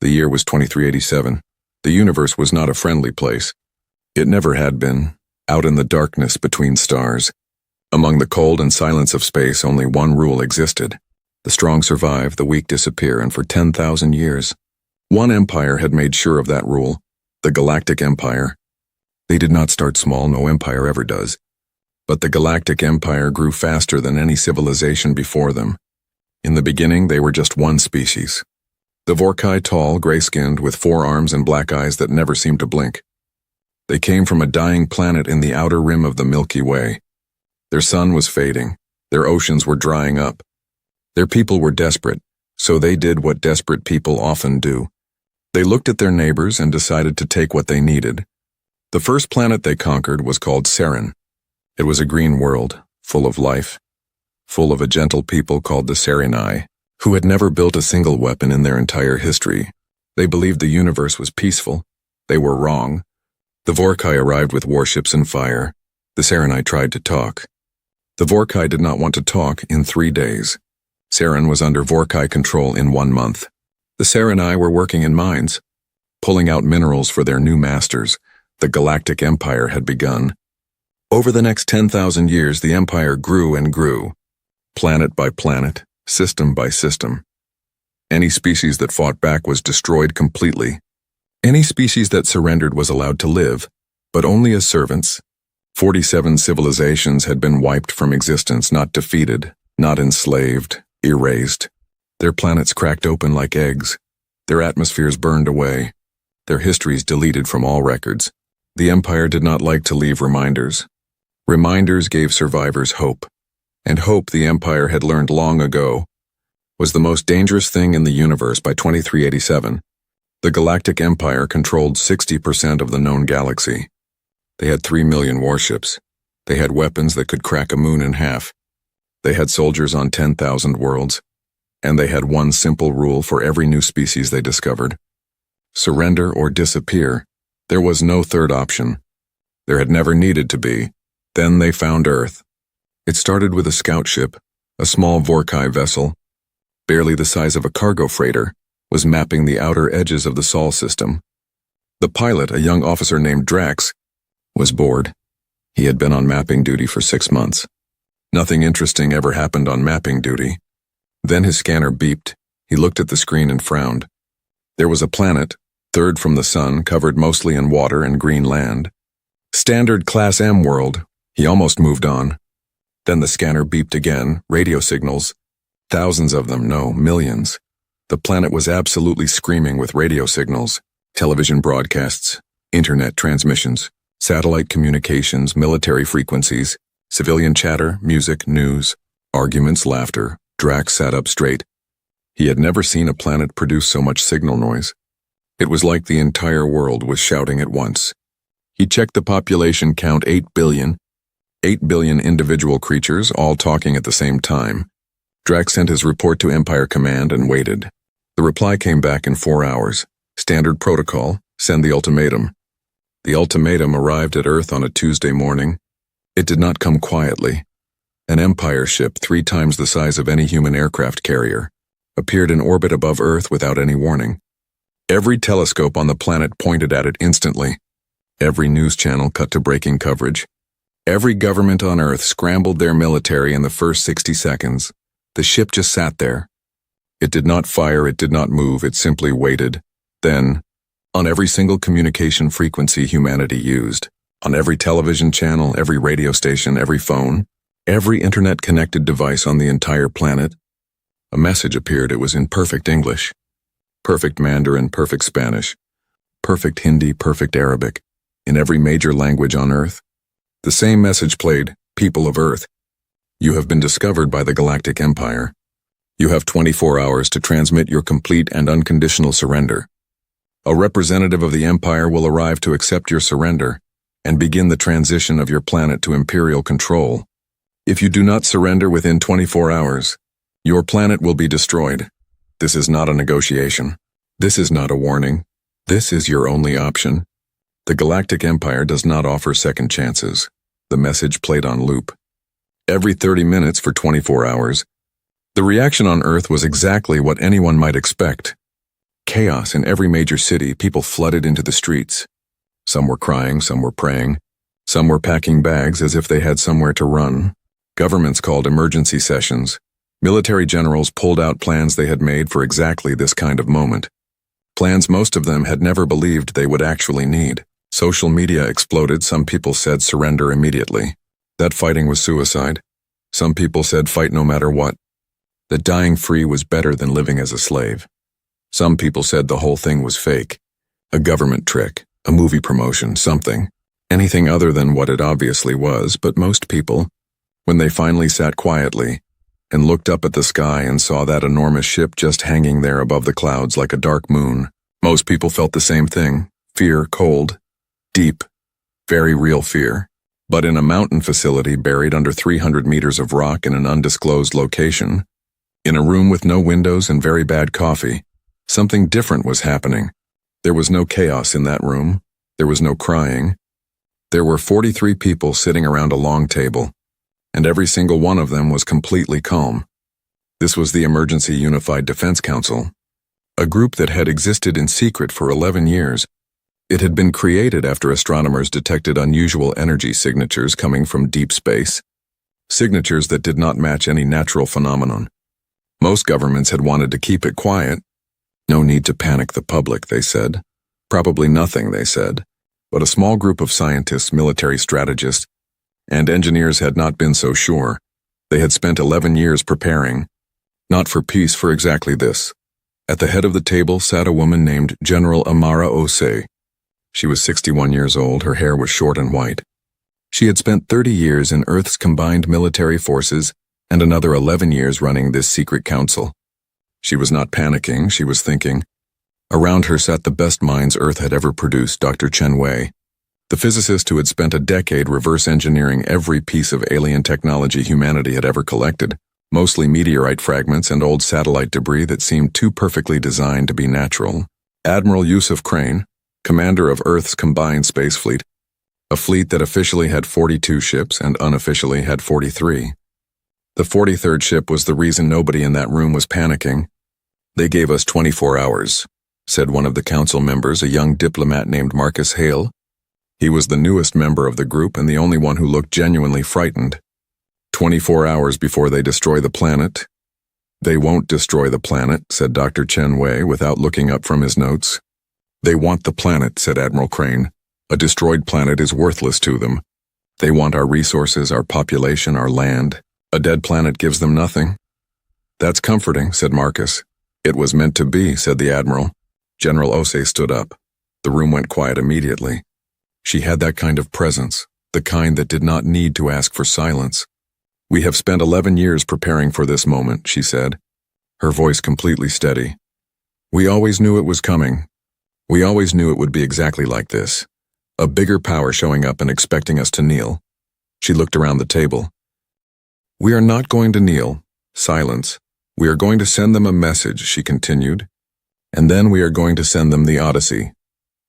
The year was 2387. The universe was not a friendly place. It never had been, out in the darkness between stars. Among the cold and silence of space, only one rule existed. The strong survive, the weak disappear, and for 10,000 years. One empire had made sure of that rule, the Galactic Empire. They did not start small, no empire ever does. But the Galactic Empire grew faster than any civilization before them. In the beginning, they were just one species. The Vorkai, tall, gray-skinned, with 4 arms and black eyes that never seemed to blink. They came from a dying planet in the outer rim of the Milky Way. Their sun was fading. Their oceans were drying up. Their people were desperate, so they did what desperate people often do. They looked at their neighbors and decided to take what they needed. The first planet they conquered was called Saren. It was a green world, full of life, full of a gentle people called the Sarenai, who had never built a single weapon in their entire history. They believed the universe was peaceful. They were wrong. The Vorkai arrived with warships and fire. The Sarenai tried to talk. The Vorkai did not want to talk in 3 days. Saren was under Vorkai control in 1 month. The Sarenai were working in mines, pulling out minerals for their new masters. The Galactic Empire had begun. Over the next 10,000 years, the empire grew and grew, planet by planet, system by system. Any species that fought back was destroyed completely. Any species that surrendered was allowed to live, but only as servants. 47 civilizations had been wiped from existence, not defeated, not enslaved, erased. Their planets cracked open like eggs. Their atmospheres burned away. Their histories deleted from all records. The Empire did not like to leave reminders. Reminders gave survivors hope. And hope, the Empire had learned long ago, was the most dangerous thing in the universe by 2387. The Galactic Empire controlled 60% of the known galaxy. They had 3 million warships. They had weapons that could crack a moon in half. They had soldiers on 10,000 worlds. And they had one simple rule for every new species they discovered. Surrender or disappear. There was no third option. There had never needed to be. Then they found Earth. It started with a scout ship, a small Vorkai vessel, barely the size of a cargo freighter, was mapping the outer edges of the Sol system. The pilot, a young officer named Drax, was bored. He had been on mapping duty for 6 months. Nothing interesting ever happened on mapping duty. Then his scanner beeped. He looked at the screen and frowned. There was a planet, third from the sun, covered mostly in water and green land. Standard Class M world. He almost moved on. Then the scanner beeped again, radio signals. Thousands of them, no, millions. The planet was absolutely screaming with radio signals, television broadcasts, internet transmissions, satellite communications, military frequencies, civilian chatter, music, news, arguments, laughter. Drax sat up straight. He had never seen a planet produce so much signal noise. It was like the entire world was shouting at once. He checked the population count: 8 billion. 8 billion individual creatures, all talking at the same time. Drax sent his report to Empire Command and waited. The reply came back in 4 hours. Standard protocol, send the ultimatum. The ultimatum arrived at Earth on a Tuesday morning. It did not come quietly. An Empire ship 3 times the size of any human aircraft carrier appeared in orbit above Earth without any warning. Every telescope on the planet pointed at it instantly. Every news channel cut to breaking coverage. Every government on Earth scrambled their military in the first 60 seconds. The ship just sat there. It did not fire, it did not move, it simply waited. Then, on every single communication frequency humanity used, on every television channel, every radio station, every phone, every internet-connected device on the entire planet, a message appeared. It was in perfect English, perfect Mandarin, perfect Spanish, perfect Hindi, perfect Arabic, in every major language on Earth. The same message played: people of Earth, you have been discovered by the Galactic Empire. You have 24 hours to transmit your complete and unconditional surrender. A representative of the Empire will arrive to accept your surrender and begin the transition of your planet to Imperial control. If you do not surrender within 24 hours, your planet will be destroyed. This is not a negotiation. This is not a warning. This is your only option. The Galactic Empire does not offer second chances. The message played on loop. Every 30 minutes for 24 hours. The reaction on Earth was exactly what anyone might expect. chaos in every major city. People flooded into the streets. Some were crying, some were praying. Some were packing bags as if they had somewhere to run. Governments called emergency sessions. Military generals pulled out plans they had made for exactly this kind of moment. Plans most of them had never believed they would actually need. Social media exploded. Some people said surrender immediately. That fighting was suicide. Some people said fight no matter what. That dying free was better than living as a slave. Some people said the whole thing was fake. A government trick, a movie promotion, something. Anything other than what it obviously was, but most people, when they finally sat quietly and looked up at the sky and saw that enormous ship just hanging there above the clouds like a dark moon, most people felt the same thing. Fear, cold, deep, very real fear. But in a mountain facility buried under 300 meters of rock in an undisclosed location, in a room with no windows and very bad coffee, something different was happening. There was no chaos in that room. There was no crying. There were 43 people sitting around a long table, and every single one of them was completely calm. This was the Emergency Unified Defense Council, a group that had existed in secret for 11 years. It had been created after astronomers detected unusual energy signatures coming from deep space, signatures that did not match any natural phenomenon. Most governments had wanted to keep it quiet. No need to panic the public, they said. Probably nothing, they said. But a small group of scientists, military strategists, and engineers had not been so sure. They had spent 11 years preparing, not for peace, for exactly this. At the head of the table sat a woman named General Amara Osei. She was 61 years old, her hair was short and white. She had spent 30 years in Earth's combined military forces and another 11 years running this secret council. She was not panicking, she was thinking. Around her sat the best minds Earth had ever produced, Dr. Chen Wei, the physicist who had spent a decade reverse engineering every piece of alien technology humanity had ever collected, mostly meteorite fragments and old satellite debris that seemed too perfectly designed to be natural. Admiral Yusuf Crane, commander of Earth's combined space fleet, a fleet that officially had 42 ships and unofficially had 43. The 43rd ship was the reason nobody in that room was panicking. They gave us 24 hours, said one of the council members, a young diplomat named Marcus Hale. He was the newest member of the group and the only one who looked genuinely frightened. 24 hours before they destroy the planet. They won't destroy the planet, said Dr. Chen Wei without looking up from his notes. They want the planet, said Admiral Crane. A destroyed planet is worthless to them. They want our resources, our population, our land. A dead planet gives them nothing. That's comforting, said Marcus. It was meant to be, said the Admiral. General Osei stood up. The room went quiet immediately. She had that kind of presence, the kind that did not need to ask for silence. We have spent 11 years preparing for this moment, she said, her voice completely steady. We always knew it was coming. We always knew it would be exactly like this. A bigger power showing up and expecting us to kneel. She looked around the table. We are not going to kneel. Silence. We are going to send them a message, she continued. And then we are going to send them the Odyssey.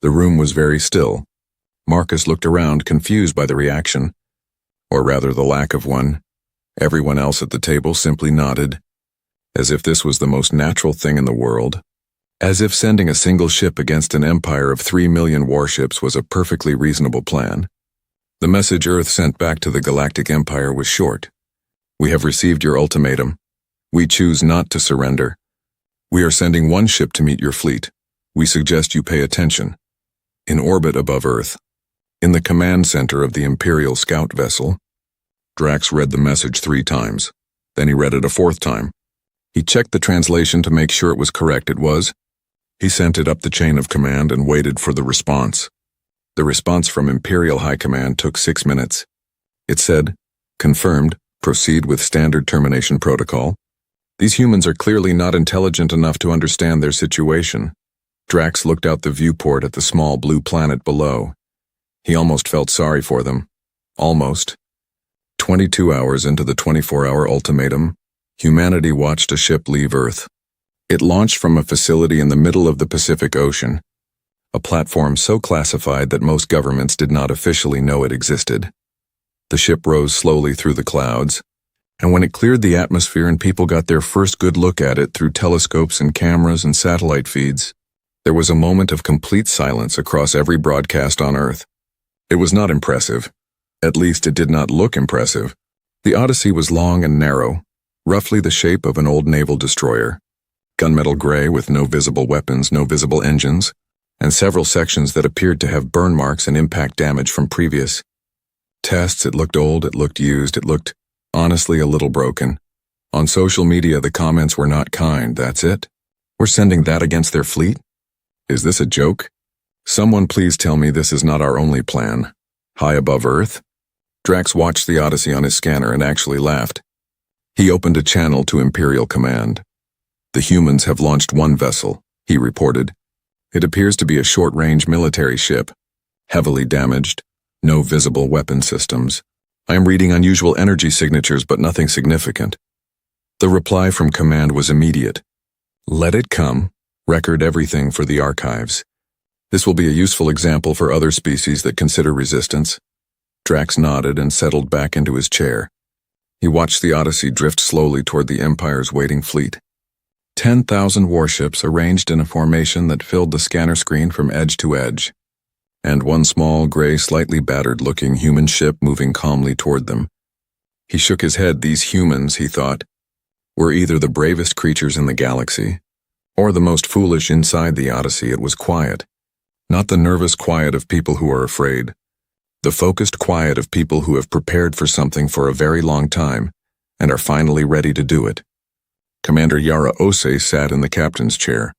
The room was very still. Marcus looked around, confused by the reaction, or rather the lack of one. Everyone else at the table simply nodded, as if this was the most natural thing in the world, as if sending a single ship against an empire of 3 million warships was a perfectly reasonable plan. The message Earth sent back to the Galactic Empire was short. We have received your ultimatum. We choose not to surrender. We are sending one ship to meet your fleet. We suggest you pay attention. In orbit above Earth, in the command center of the Imperial scout vessel. Drax read the message 3 times. Then he read it a 4th time. He checked the translation to make sure it was correct. It was. He sent it up the chain of command and waited for the response. The response from Imperial High Command took 6 minutes. It said, confirmed, proceed with standard termination protocol. These humans are clearly not intelligent enough to understand their situation. Drax looked out the viewport at the small blue planet below. He almost felt sorry for them. Almost. 22 hours into the 24-hour ultimatum, humanity watched a ship leave Earth. It launched from a facility in the middle of the Pacific Ocean, a platform so classified that most governments did not officially know it existed. The ship rose slowly through the clouds, and when it cleared the atmosphere and people got their first good look at it through telescopes and cameras and satellite feeds, There was a moment of complete silence across every broadcast on Earth. It was not impressive. At least it did not look impressive. The Odyssey was long and narrow, roughly the shape of an old naval destroyer. Gunmetal gray with no visible weapons, no visible engines, and several sections that appeared to have burn marks and impact damage from previous tests. It looked old, it looked used, it looked, honestly, a little broken. On social media, the comments were not kind. That's it? We're sending that against their fleet? Is this a joke? Someone please tell me this is not our only plan. High above Earth? Drax watched the Odyssey on his scanner and actually laughed. He opened a channel to Imperial Command. The humans have launched one vessel, he reported. It appears to be a short-range military ship. Heavily damaged. No visible weapon systems. I am reading unusual energy signatures, but nothing significant. The reply from Command was immediate. Let it come. Record everything for the archives. This will be a useful example for other species that consider resistance. Drax nodded and settled back into his chair. He watched the Odyssey drift slowly toward the Empire's waiting fleet. 10,000 warships arranged in a formation that filled the scanner screen from edge to edge, and one small, gray, slightly battered-looking human ship moving calmly toward them. He shook his head. These humans, he thought, were either the bravest creatures in the galaxy, or the most foolish. Inside the Odyssey. It was quiet. Not the nervous quiet of people who are afraid. The focused quiet of people who have prepared for something for a very long time and are finally ready to do it. Commander Yara Ose sat in the captain's chair.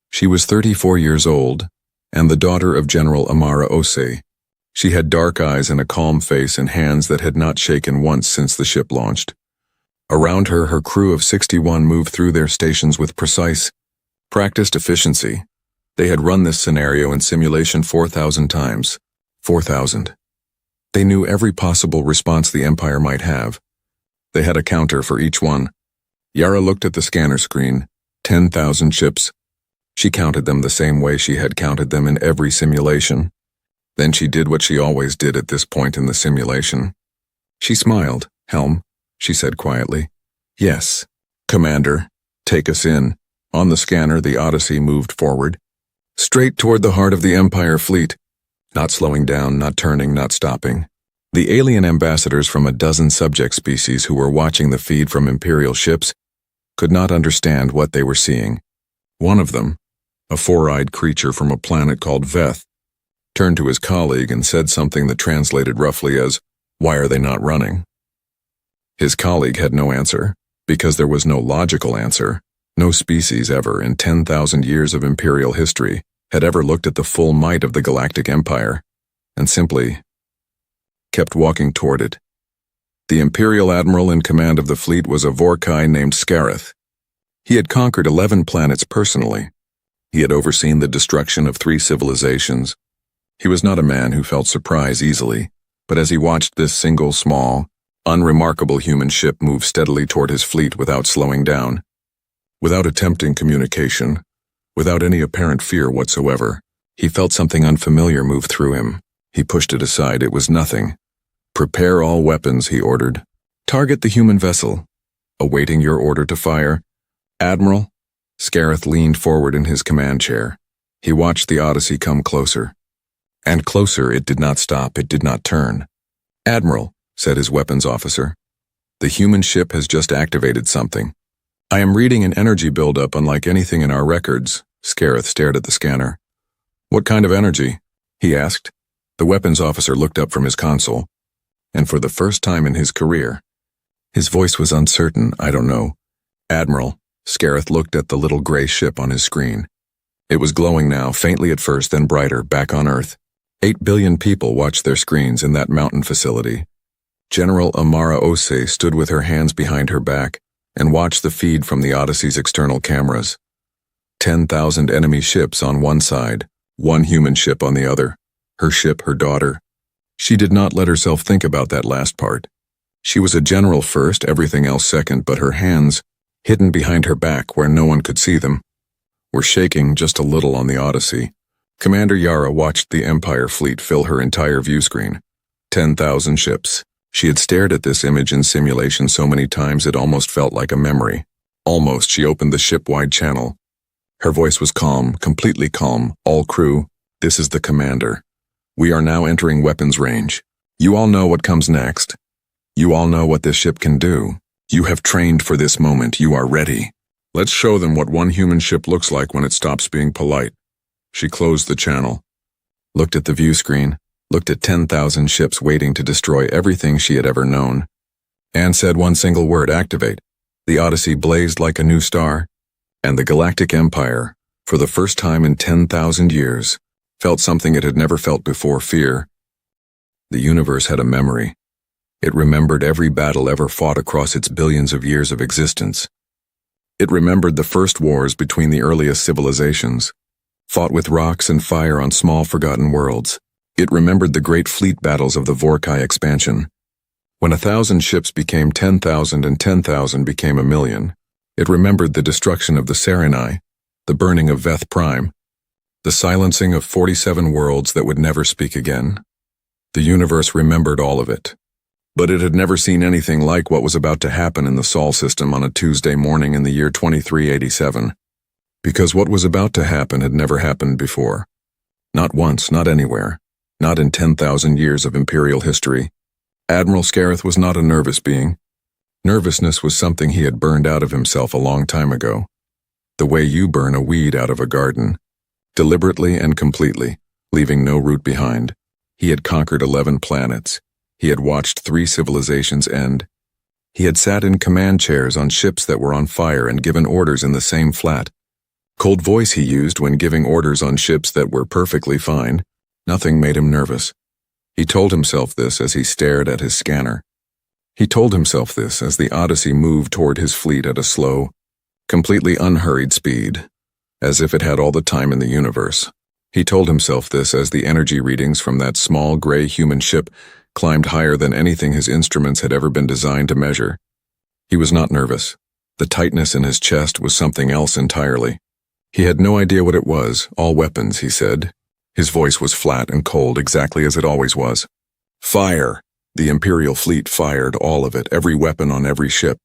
She was 34 years old and the daughter of General Amara Ose. She had dark eyes and a calm face and hands that had not shaken once since the ship launched. Around her, her crew of 61 moved through their stations with precise, practiced efficiency. They had run this scenario in simulation 4,000 times. 4,000. They knew every possible response the Empire might have. They had a counter for each one. Yara looked at the scanner screen. 10,000 ships. She counted them the same way she had counted them in every simulation. Then she did what she always did at this point in the simulation. She smiled. Helm, she said quietly. Yes. Commander, take us in. On the scanner, the Odyssey moved forward, straight toward the heart of the Empire fleet, not slowing down, not turning, not stopping. The alien ambassadors from a dozen subject species who were watching the feed from Imperial ships could not understand what they were seeing. One of them, a four-eyed creature from a planet called Veth, turned to his colleague and said something that translated roughly as, "Why are they not running?" His colleague had no answer, because there was no logical answer. No species ever in 10,000 years of Imperial history had ever looked at the full might of the Galactic Empire, and simply kept walking toward it. The Imperial Admiral in command of the fleet was a Vorkai named Scareth. He had conquered 11 planets personally. He had overseen the destruction of 3 civilizations. He was not a man who felt surprise easily, but as he watched this single, small, unremarkable human ship move steadily toward his fleet without slowing down, without attempting communication, without any apparent fear whatsoever, he felt something unfamiliar move through him. He pushed it aside. It was nothing. Prepare all weapons, he ordered. Target the human vessel. Awaiting your order to fire. Admiral? Scareth leaned forward in his command chair. He watched the Odyssey come closer. And closer. It did not stop. It did not turn. Admiral, said his weapons officer, the human ship has just activated something. I am reading an energy buildup unlike anything in our records. Scareth stared at the scanner. What kind of energy? He asked. The weapons officer looked up from his console, and for the first time in his career, his voice was uncertain. I don't know. Admiral, Scareth looked at the little gray ship on his screen. It was glowing now, faintly at first, then brighter, back on Earth. 8 billion people watched their screens in that mountain facility. General Amara Ose stood with her hands behind her back and watched the feed from the Odyssey's external cameras. 10,000 enemy ships on one side, one human ship on the other. Her ship, her daughter. She did not let herself think about that last part. She was a general first, everything else second, but her hands, hidden behind her back where no one could see them, were shaking just a little on the Odyssey. Commander Yara watched the Empire fleet fill her entire view screen. 10,000 ships. She had stared at this image in simulation so many times it almost felt like a memory. Almost. She opened the ship-wide channel. Her voice was calm, completely calm. All crew, this is the commander. We are now entering weapons range. You all know what comes next. You all know what this ship can do. You have trained for this moment. You are ready. Let's show them what one human ship looks like when it stops being polite. She closed the channel, looked at the view screen, looked at 10,000 ships waiting to destroy everything she had ever known, and said one single word: activate. The Odyssey blazed like a new star, and the Galactic Empire, for the first time in 10,000 years, felt something it had never felt before: fear. The universe had a memory. It remembered every battle ever fought across its billions of years of existence. It remembered the first wars between the earliest civilizations, fought with rocks and fire on small forgotten worlds. It remembered the great fleet battles of the Vorkai expansion, when 1,000 ships became 10,000 and 10,000 became 1,000,000. It remembered the destruction of the Serenai, the burning of Veth Prime, the silencing of 47 worlds that would never speak again. The universe remembered all of it. But it had never seen anything like what was about to happen in the Sol system on a Tuesday morning in the year 2387. Because what was about to happen had never happened before. Not once, not anywhere, not in 10,000 years of Imperial history. Admiral Scarith was not a nervous being. Nervousness was something he had burned out of himself a long time ago. The way you burn a weed out of a garden. Deliberately and completely, leaving no root behind. He had conquered 11 planets. He had watched 3 civilizations end. He had sat in command chairs on ships that were on fire and given orders in the same flat, cold voice he used when giving orders on ships that were perfectly fine. Nothing made him nervous. He told himself this as he stared at his scanner. He told himself this as the Odyssey moved toward his fleet at a slow, completely unhurried speed, as if it had all the time in the universe. He told himself this as the energy readings from that small gray human ship climbed higher than anything his instruments had ever been designed to measure. He was not nervous. The tightness in his chest was something else entirely. He had no idea what it was. All weapons, he said. His voice was flat and cold, exactly as it always was. Fire! The Imperial fleet fired, all of it, every weapon on every ship.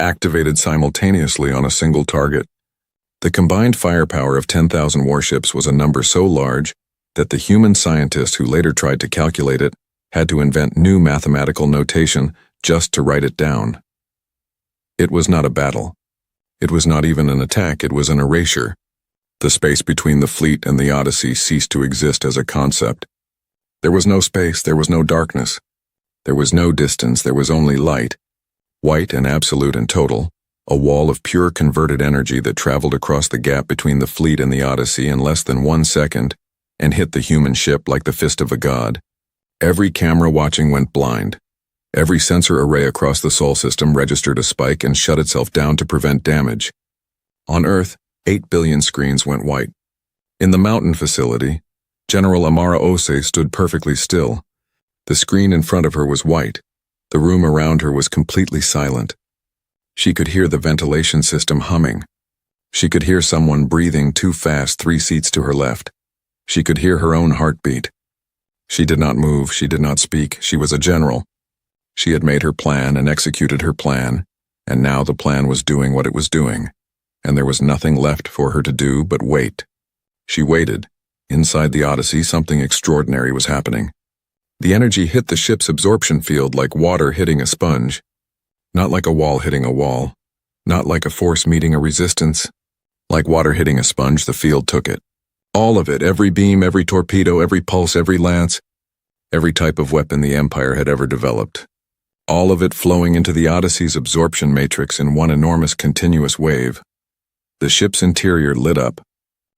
Activated simultaneously on a single target. The combined firepower of 10,000 warships was a number so large that the human scientist who later tried to calculate it had to invent new mathematical notation just to write it down. It was not a battle. It was not even an attack, it was an erasure. The space between the fleet and the Odyssey ceased to exist as a concept. There was no space, there was no darkness. There was no distance, there was only light. White and absolute and total, a wall of pure converted energy that traveled across the gap between the fleet and the Odyssey in less than 1 second and hit the human ship like the fist of a god. Every camera watching went blind. Every sensor array across the Sol system registered a spike and shut itself down to prevent damage. On Earth, 8 billion screens went white. In the mountain facility, General Amara Ose stood perfectly still. The screen in front of her was white. The room around her was completely silent. She could hear the ventilation system humming. She could hear someone breathing too fast 3 seats to her left. She could hear her own heartbeat. She did not move, she did not speak, she was a general. She had made her plan and executed her plan, and now the plan was doing what it was doing, and there was nothing left for her to do but wait. She waited. Inside the Odyssey, something extraordinary was happening. The energy hit the ship's absorption field like water hitting a sponge. Not like a wall hitting a wall. Not like a force meeting a resistance. Like water hitting a sponge, the field took it. All of it, every beam, every torpedo, every pulse, every lance, every type of weapon the Empire had ever developed. All of it flowing into the Odyssey's absorption matrix in one enormous continuous wave. The ship's interior lit up.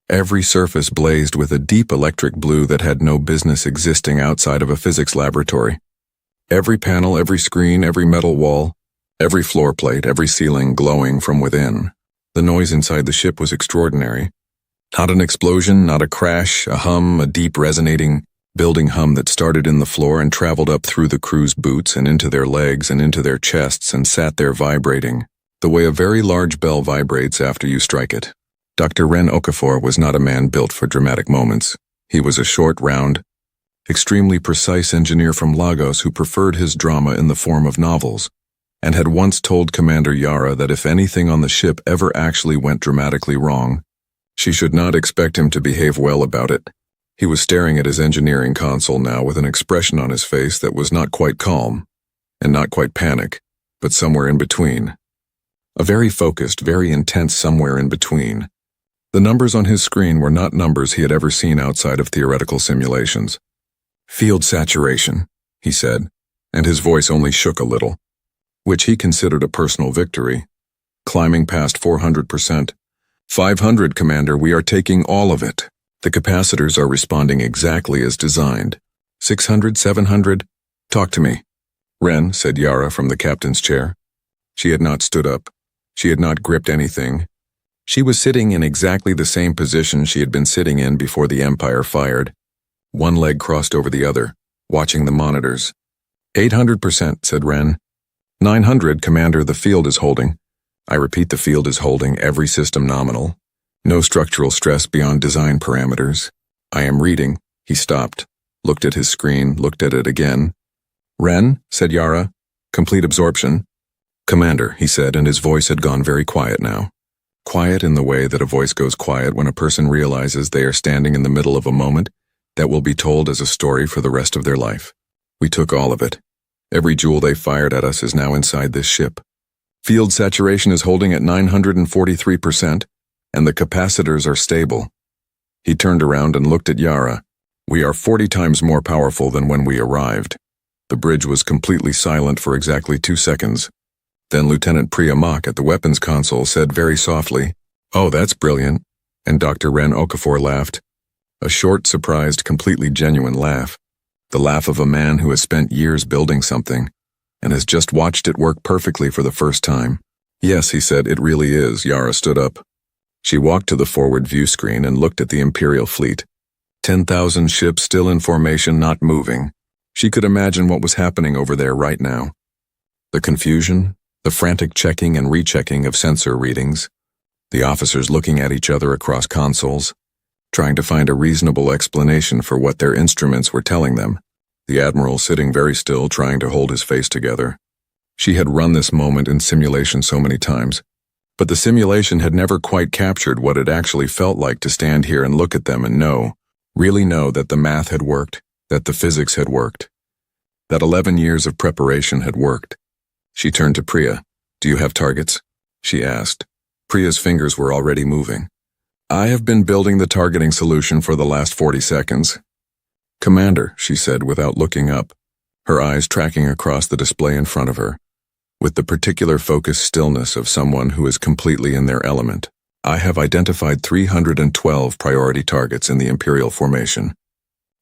Every surface blazed with a deep electric blue that had no business existing outside of a physics laboratory. Every panel, every screen, every metal wall, every floor plate, every ceiling glowing from within. The noise inside the ship was extraordinary. Not an explosion, not a crash, a hum, a deep resonating building hum that started in the floor and traveled up through the crew's boots and into their legs and into their chests and sat there vibrating, the way a very large bell vibrates after you strike it. Dr. Ren Okafor was not a man built for dramatic moments. He was a short, round, extremely precise engineer from Lagos who preferred his drama in the form of novels, and had once told Commander Yara that if anything on the ship ever actually went dramatically wrong, She should not expect him to behave well about it. He was staring at his engineering console now with an expression on his face that was not quite calm, and not quite panic, but somewhere in between. A very focused, very intense somewhere in between. The numbers on his screen were not numbers he had ever seen outside of theoretical simulations. "Field saturation," he said, and his voice only shook a little, which he considered a personal victory. "Climbing past 400%. 500, Commander, we are taking all of it. The capacitors are responding exactly as designed. 600, 700, talk to me." "Ren," said Yara from the captain's chair. She had not stood up. She had not gripped anything. She was sitting in exactly the same position she had been sitting in before the Empire fired. One leg crossed over the other, watching the monitors. 800%, said Ren. 900, Commander, the field is holding. I repeat, the field is holding, every system nominal. No structural stress beyond design parameters. I am reading. He stopped, looked at his screen, looked at it again. Ren, said Yara. Complete absorption. Commander, he said, and his voice had gone very quiet now. Quiet in the way that a voice goes quiet when a person realizes they are standing in the middle of a moment that will be told as a story for the rest of their life. We took all of it. Every jewel they fired at us is now inside this ship. Field saturation is holding at 943%, and the capacitors are stable. He turned around and looked at Yara. We are 40 times more powerful than when we arrived. The bridge was completely silent for exactly 2 seconds. Then Lieutenant Priya Mok at the weapons console said very softly, "Oh, that's brilliant," and Dr. Ren Okafor laughed. A short, surprised, completely genuine laugh. The laugh of a man who has spent years building something and has just watched it work perfectly for the first time. Yes, he said, it really is. Yara stood up. She walked to the forward view screen and looked at the Imperial fleet. 10,000 ships still in formation, not moving. She could imagine what was happening over there right now. The confusion, the frantic checking and rechecking of sensor readings, the officers looking at each other across consoles, trying to find a reasonable explanation for what their instruments were telling them. The Admiral sitting very still, trying to hold his face together. She had run this moment in simulation so many times, but the simulation had never quite captured what it actually felt like to stand here and look at them and know, really know that the math had worked, that the physics had worked, that 11 years of preparation had worked. She turned to Priya. "Do you have targets?" she asked. Priya's fingers were already moving. "I have been building the targeting solution for the last 40 seconds. "Commander," she said without looking up, her eyes tracking across the display in front of her, with the particular focused stillness of someone who is completely in their element. "I have identified 312 priority targets in the Imperial formation.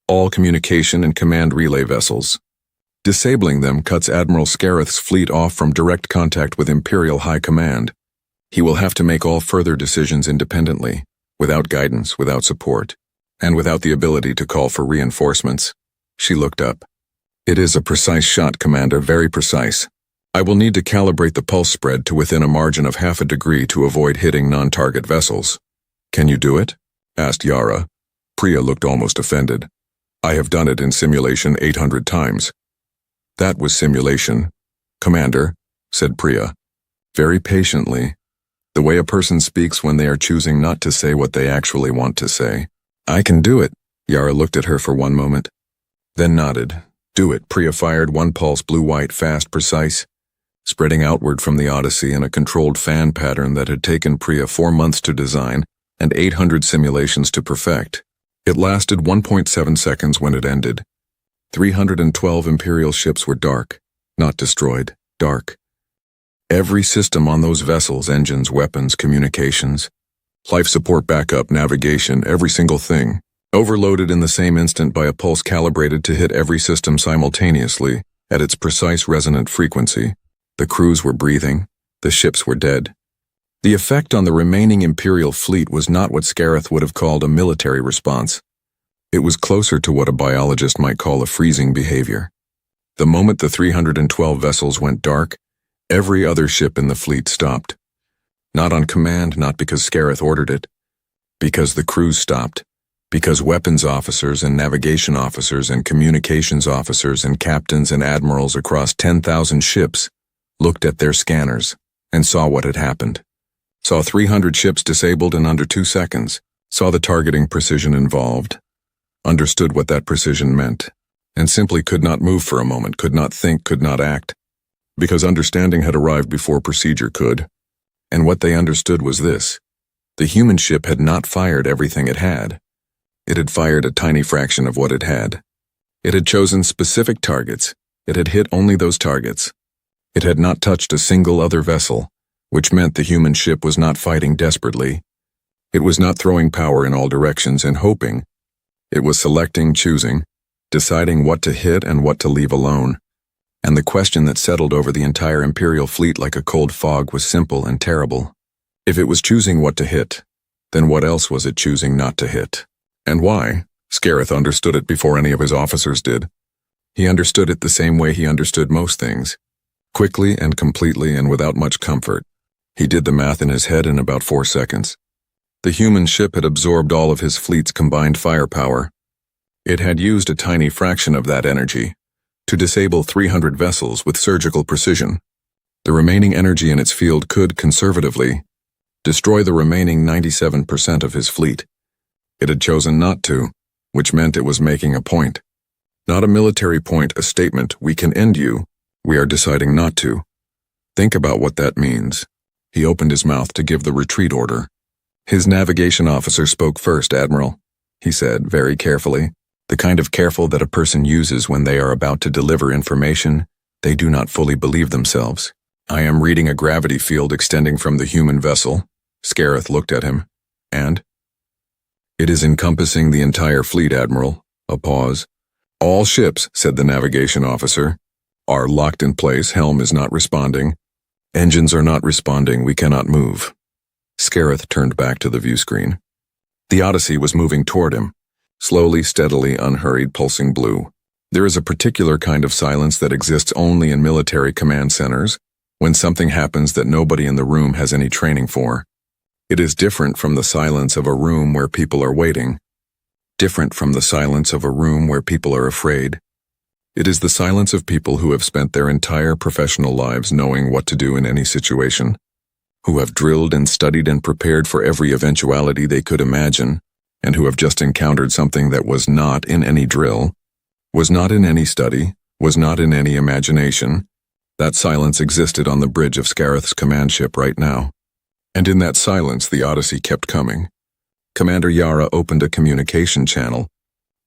All communication and command relay vessels. Disabling them cuts Admiral Scareth's fleet off from direct contact with Imperial High Command. He will have to make all further decisions independently, without guidance, without support, and without the ability to call for reinforcements." She looked up. "It is a precise shot, Commander, very precise. I will need to calibrate the pulse spread to within a margin of half a degree to avoid hitting non-target vessels." "Can you do it?" asked Yara. Priya looked almost offended. "I have done it in simulation 800 times. "That was simulation, Commander," said Priya, very patiently, the way a person speaks when they are choosing not to say what they actually want to say. "I can do it." Yara looked at her for one moment, then nodded. "Do it." Priya fired one pulse, blue-white, fast, precise, spreading outward from the Odyssey in a controlled fan pattern that had taken Priya 4 months to design and 800 simulations to perfect. It lasted 1.7 seconds when it ended. 312 Imperial ships were dark, not destroyed, dark. Every system on those vessels, engines, weapons, communications, life support, backup, navigation, every single thing, overloaded in the same instant by a pulse calibrated to hit every system simultaneously at its precise resonant frequency. The crews were breathing, the ships were dead. The effect on the remaining Imperial fleet was not what Scareth would have called a military response. It was closer to what a biologist might call a freezing behavior. The moment the 312 vessels went dark, every other ship in the fleet stopped. Not on command, not because Scareth ordered it. Because the crews stopped. Because weapons officers and navigation officers and communications officers and captains and admirals across 10,000 ships looked at their scanners and saw what had happened. Saw 300 ships disabled in under 2 seconds. Saw the targeting precision involved. Understood what that precision meant. And simply could not move for a moment, could not think, could not act. Because understanding had arrived before procedure could. And what they understood was this. The human ship had not fired everything it had. It had fired a tiny fraction of what it had. It had chosen specific targets. It had hit only those targets. It had not touched a single other vessel, which meant the human ship was not fighting desperately. It was not throwing power in all directions and hoping. It was selecting, choosing, deciding what to hit and what to leave alone. And the question that settled over the entire Imperial fleet like a cold fog was simple and terrible. If it was choosing what to hit, then what else was it choosing not to hit? And why? Scareth understood it before any of his officers did. He understood it the same way he understood most things. Quickly and completely and without much comfort. He did the math in his head in about 4 seconds. The human ship had absorbed all of his fleet's combined firepower. It had used a tiny fraction of that energy to disable 300 vessels with surgical precision. The remaining energy in its field could, conservatively, destroy the remaining 97% of his fleet. It had chosen not to, which meant it was making a point. Not a military point, a statement, we can end you. We are deciding not to. Think about what that means. He opened his mouth to give the retreat order. His navigation officer spoke first, Admiral, he said, very carefully. The kind of careful that a person uses when they are about to deliver information they do not fully believe themselves. I am reading a gravity field extending from the human vessel. Scareth looked at him. And? It is encompassing the entire fleet, Admiral. A pause. All ships, said the navigation officer, are locked in place. Helm is not responding. Engines are not responding. We cannot move. Scareth turned back to the view screen. The Odyssey was moving toward him. Slowly, steadily, unhurried, pulsing blue. There is a particular kind of silence that exists only in military command centers, when something happens that nobody in the room has any training for. It is different from the silence of a room where people are waiting. Different from the silence of a room where people are afraid. It is the silence of people who have spent their entire professional lives knowing what to do in any situation, who have drilled and studied and prepared for every eventuality they could imagine, and who have just encountered something that was not in any drill, was not in any study, was not in any imagination. That silence existed on the bridge of Scareth's command ship right now. And in that silence the Odyssey kept coming. Commander Yara opened a communication channel.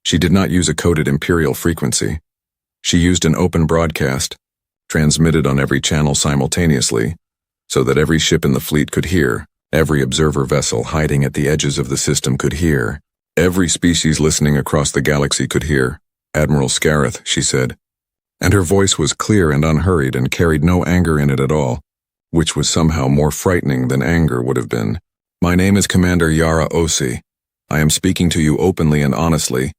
She did not use a coded Imperial frequency. She used an open broadcast, transmitted on every channel simultaneously, so that every ship in the fleet could hear, every observer vessel hiding at the edges of the system could hear, every species listening across the galaxy could hear. Admiral Scareth, she said. And her voice was clear and unhurried and carried no anger in it at all, which was somehow more frightening than anger would have been. My name is Commander Yara Osi. I am speaking to you openly and honestly.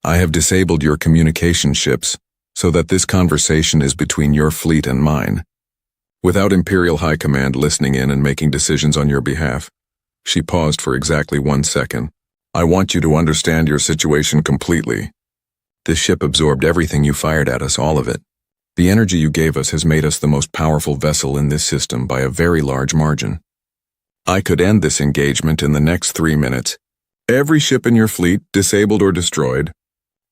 I have disabled your communication ships, so that this conversation is between your fleet and mine. Without Imperial High Command listening in and making decisions on your behalf. She paused for exactly 1 second. I want you to understand your situation completely. This ship absorbed everything you fired at us, all of it. The energy you gave us has made us the most powerful vessel in this system by a very large margin. I could end this engagement in the next 3 minutes. Every ship in your fleet, disabled or destroyed.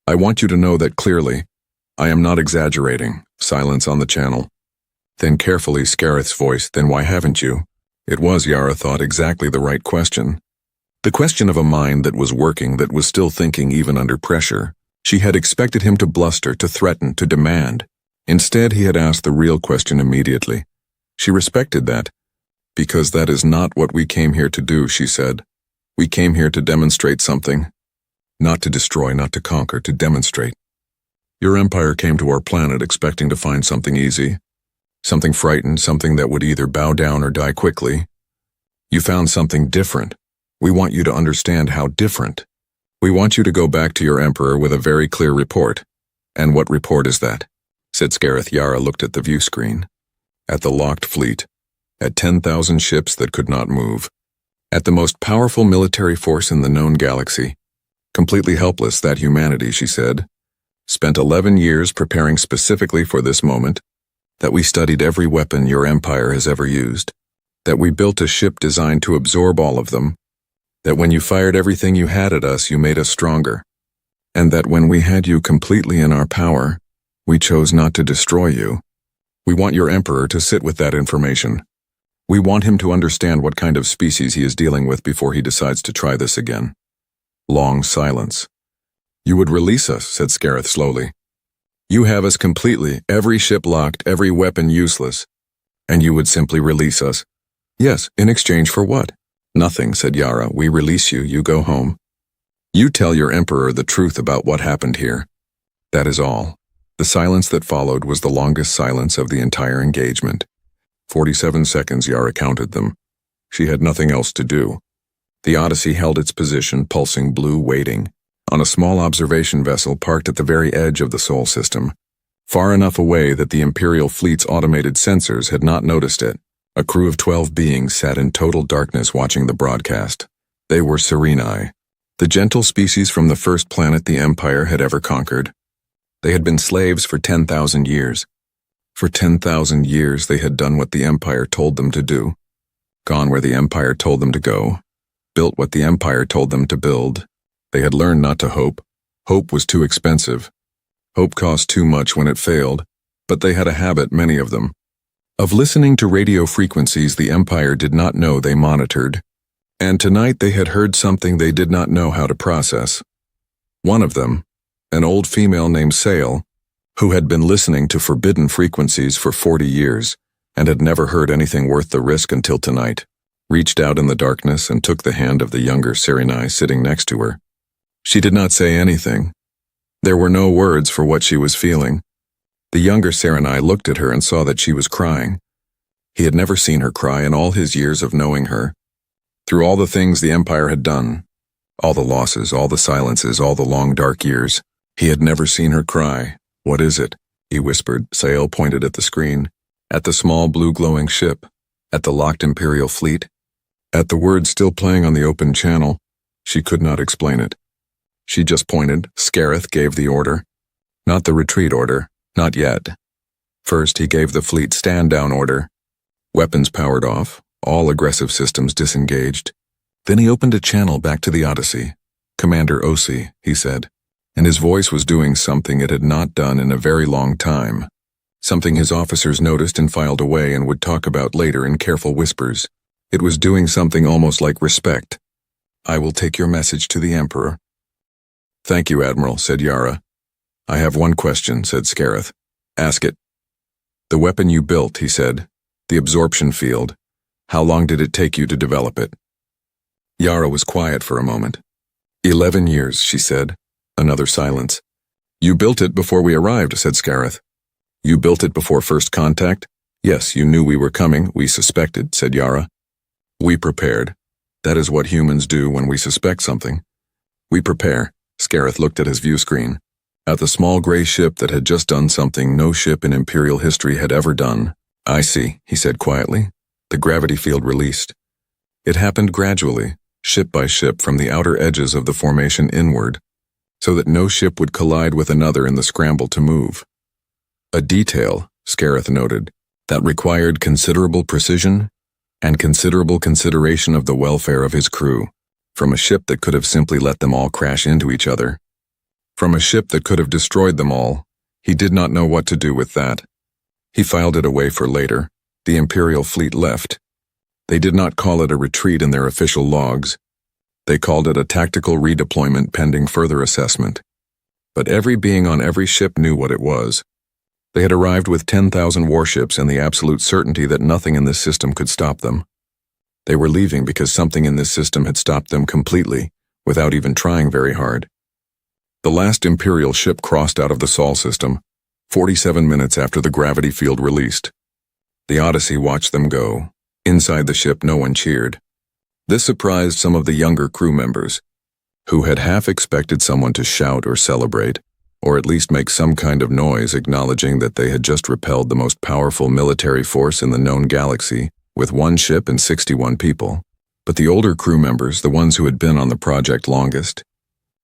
I want you to know that clearly. I am not exaggerating. Silence on the channel. Then carefully Scareth's voice, then why haven't you? It was, Yara thought, exactly the right question. The question of a mind that was working, that was still thinking even under pressure. She had expected him to bluster, to threaten, to demand. Instead, he had asked the real question immediately. She respected that. Because that is not what we came here to do, she said. We came here to demonstrate something. Not to destroy, not to conquer, to demonstrate. Your empire came to our planet expecting to find something easy. Something frightened, something that would either bow down or die quickly. You found something different. We want you to understand how different. We want you to go back to your emperor with a very clear report. And what report is that? Said Scareth. Yara looked at the view screen. At the locked fleet. At 10,000 ships that could not move. At the most powerful military force in the known galaxy. Completely helpless, that humanity, she said. Spent 11 years preparing specifically for this moment. That we studied every weapon your empire has ever used. That we built a ship designed to absorb all of them. That when you fired everything you had at us, you made us stronger. And that when we had you completely in our power, we chose not to destroy you. We want your Emperor to sit with that information. We want him to understand what kind of species he is dealing with before he decides to try this again. Long silence. You would release us, said Scareth slowly. You have us completely, every ship locked, every weapon useless. And you would simply release us. Yes, in exchange for what? Nothing, said Yara. We release you, you go home. You tell your Emperor the truth about what happened here. That is all. The silence that followed was the longest silence of the entire engagement. 47 seconds, Yara counted them. She had nothing else to do. The Odyssey held its position, pulsing blue, waiting, on a small observation vessel parked at the very edge of the Sol system, far enough away that the Imperial fleet's automated sensors had not noticed it. A crew of 12 beings sat in total darkness watching the broadcast. They were Serenai, the gentle species from the first planet the Empire had ever conquered. They had been slaves for 10,000 years. For 10,000 years they had done what the Empire told them to do, gone where the Empire told them to go, built what the Empire told them to build. They had learned not to hope. Hope was too expensive. Hope cost too much when it failed, but they had a habit, many of them, of listening to radio frequencies the Empire did not know they monitored. And tonight they had heard something they did not know how to process. One of them, an old female named Sail, who had been listening to forbidden frequencies for 40 years and had never heard anything worth the risk until tonight, reached out in the darkness and took the hand of the younger Serenai sitting next to her. She did not say anything. There were no words for what she was feeling. The younger Serenai looked at her and saw that she was crying. He had never seen her cry in all his years of knowing her. Through all the things the Empire had done, all the losses, all the silences, all the long dark years, he had never seen her cry. What is it? He whispered. Sail pointed at the screen, at the small blue glowing ship, at the locked Imperial fleet, at the words still playing on the open channel. She could not explain it. She just pointed. Scareth gave the order. Not the retreat order, not yet. First he gave the fleet stand-down order. Weapons powered off, all aggressive systems disengaged. Then he opened a channel back to the Odyssey. Commander Osi, he said, and his voice was doing something it had not done in a very long time. Something his officers noticed and filed away and would talk about later in careful whispers. It was doing something almost like respect. I will take your message to the Emperor. Thank you, Admiral, said Yara. I have one question, said Scareth. Ask it. The weapon you built, he said. The absorption field. How long did it take you to develop it? Yara was quiet for a moment. 11 years, she said. Another silence. You built it before we arrived, said Scareth. You built it before first contact? Yes, you knew we were coming, we suspected, said Yara. We prepared. That is what humans do when we suspect something. We prepare. Scareth looked at his view screen. At the small gray ship that had just done something no ship in Imperial history had ever done. I see, he said quietly. The gravity field released. It happened gradually, ship by ship from the outer edges of the formation inward, so that no ship would collide with another in the scramble to move. A detail, Scareth noted, that required considerable precision and considerable consideration of the welfare of his crew, from a ship that could have simply let them all crash into each other. From a ship that could have destroyed them all, he did not know what to do with that. He filed it away for later. The Imperial fleet left. They did not call it a retreat in their official logs. They called it a tactical redeployment pending further assessment. But every being on every ship knew what it was. They had arrived with 10,000 warships and the absolute certainty that nothing in this system could stop them. They were leaving because something in this system had stopped them completely, without even trying very hard. The last Imperial ship crossed out of the Sol system, 47 minutes after the gravity field released. The Odyssey watched them go. Inside the ship, no one cheered. This surprised some of the younger crew members, who had half expected someone to shout or celebrate, or at least make some kind of noise acknowledging that they had just repelled the most powerful military force in the known galaxy with one ship and 61 people. But the older crew members, the ones who had been on the project longest,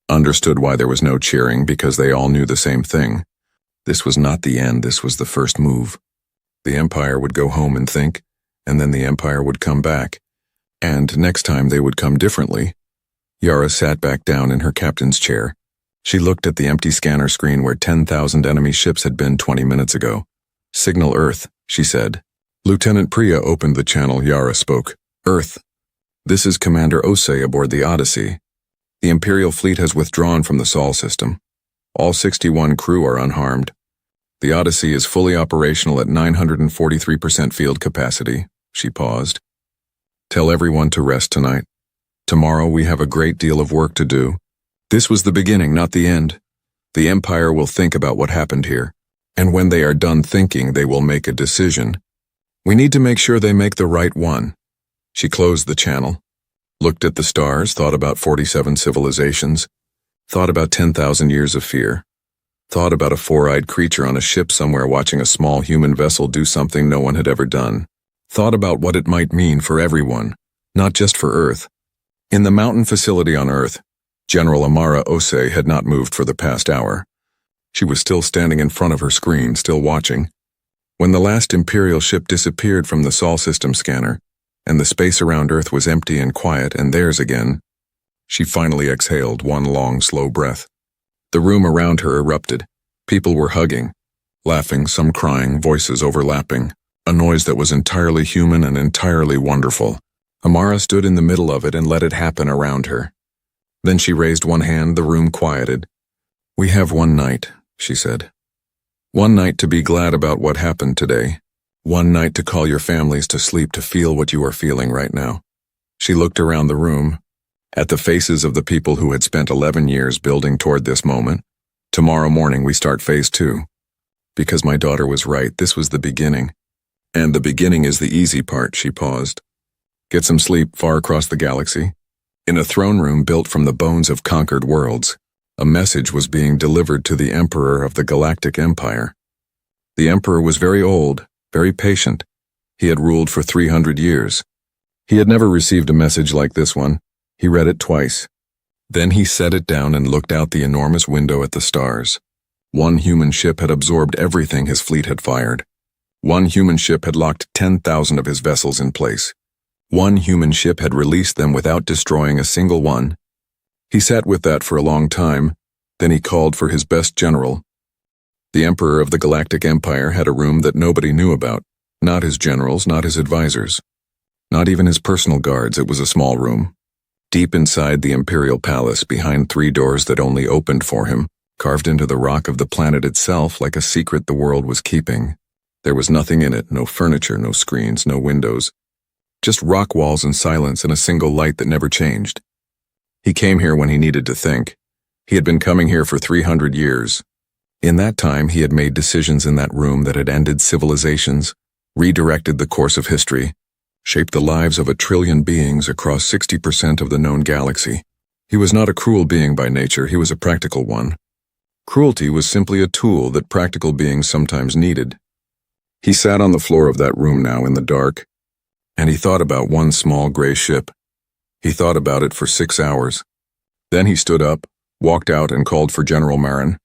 understood why there was no cheering because they all knew the same thing. This was not the end, this was the first move. The Empire would go home and think, and then the Empire would come back. And next time they would come differently. Yara sat back down in her captain's chair. She looked at the empty scanner screen where 10,000 enemy ships had been 20 minutes ago. "Signal Earth," she said. Lieutenant Priya opened the channel. Yara spoke. "Earth. This is Commander Osei aboard the Odyssey. The Imperial fleet has withdrawn from the Sol system. All 61 crew are unharmed. The Odyssey is fully operational at 943% field capacity." She paused. "Tell everyone to rest tonight. Tomorrow we have a great deal of work to do. This was the beginning, not the end. The Empire will think about what happened here, and when they are done thinking, they will make a decision. We need to make sure they make the right one." She closed the channel, looked at the stars, thought about 47 civilizations, thought about 10,000 years of fear, thought about a four-eyed creature on a ship somewhere watching a small human vessel do something no one had ever done, thought about what it might mean for everyone, not just for Earth. In the mountain facility on Earth, General Amara Osei had not moved for the past hour. She was still standing in front of her screen, still watching. When the last Imperial ship disappeared from the Sol system scanner, and the space around Earth was empty and quiet and theirs again, she finally exhaled one long, slow breath. The room around her erupted. People were hugging, laughing, some crying, voices overlapping, a noise that was entirely human and entirely wonderful. Amara stood in the middle of it and let it happen around her. Then she raised one hand, the room quieted. "We have one night," she said. "One night to be glad about what happened today. One night to call your families to sleep, to feel what you are feeling right now." She looked around the room, at the faces of the people who had spent 11 years building toward this moment. "Tomorrow morning we start phase 2. Because my daughter was right, this was the beginning. And the beginning is the easy part." She paused. "Get some sleep far across the galaxy. In a throne room built from the bones of conquered worlds, a message was being delivered to the Emperor of the Galactic Empire. The Emperor was very old, very patient. He had ruled for 300 years. He had never received a message like this one. He read it twice. Then he set it down and looked out the enormous window at the stars. One human ship had absorbed everything his fleet had fired. One human ship had locked 10,000 of his vessels in place. One human ship had released them without destroying a single one. He sat with that for a long time, then he called for his best general. The Emperor of the Galactic Empire had a room that nobody knew about, not his generals, not his advisors, not even his personal guards. It was a small room. Deep inside the Imperial Palace, behind 3 doors that only opened for him, carved into the rock of the planet itself like a secret the world was keeping. There was nothing in it, no furniture, no screens, no windows. Just rock walls and silence and a single light that never changed. He came here when he needed to think. He had been coming here for 300 years. In that time, he had made decisions in that room that had ended civilizations, redirected the course of history, shaped the lives of 1 trillion beings across 60% of the known galaxy. He was not a cruel being by nature, he was a practical one. Cruelty was simply a tool that practical beings sometimes needed. He sat on the floor of that room now in the dark, and he thought about one small gray ship. He thought about it for 6 hours. Then he stood up, walked out and called for General Marin.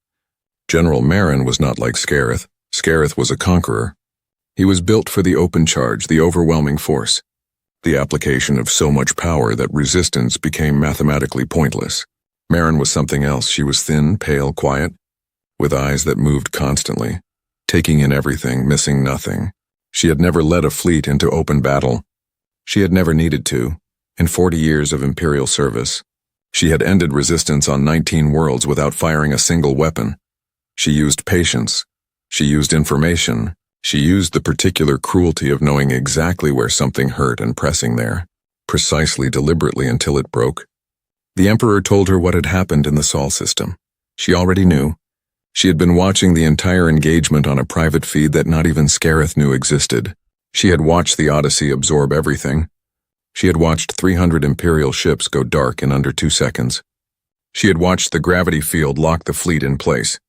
General Marin was not like Scareth. Scareth was a conqueror. He was built for the open charge, the overwhelming force, the application of so much power that resistance became mathematically pointless. Marin was something else. She was thin, pale, quiet, with eyes that moved constantly, taking in everything, missing nothing. She had never led a fleet into open battle. She had never needed to. In 40 years of Imperial service, she had ended resistance on 19 worlds without firing a single weapon. She used patience. She used information. She used the particular cruelty of knowing exactly where something hurt and pressing there, precisely, deliberately until it broke. The Emperor told her what had happened in the Sol system. She already knew. She had been watching the entire engagement on a private feed that not even Scareth knew existed. She had watched the Odyssey absorb everything. She had watched 300 Imperial ships go dark in under 2 seconds. She had watched the gravity field lock the fleet in place.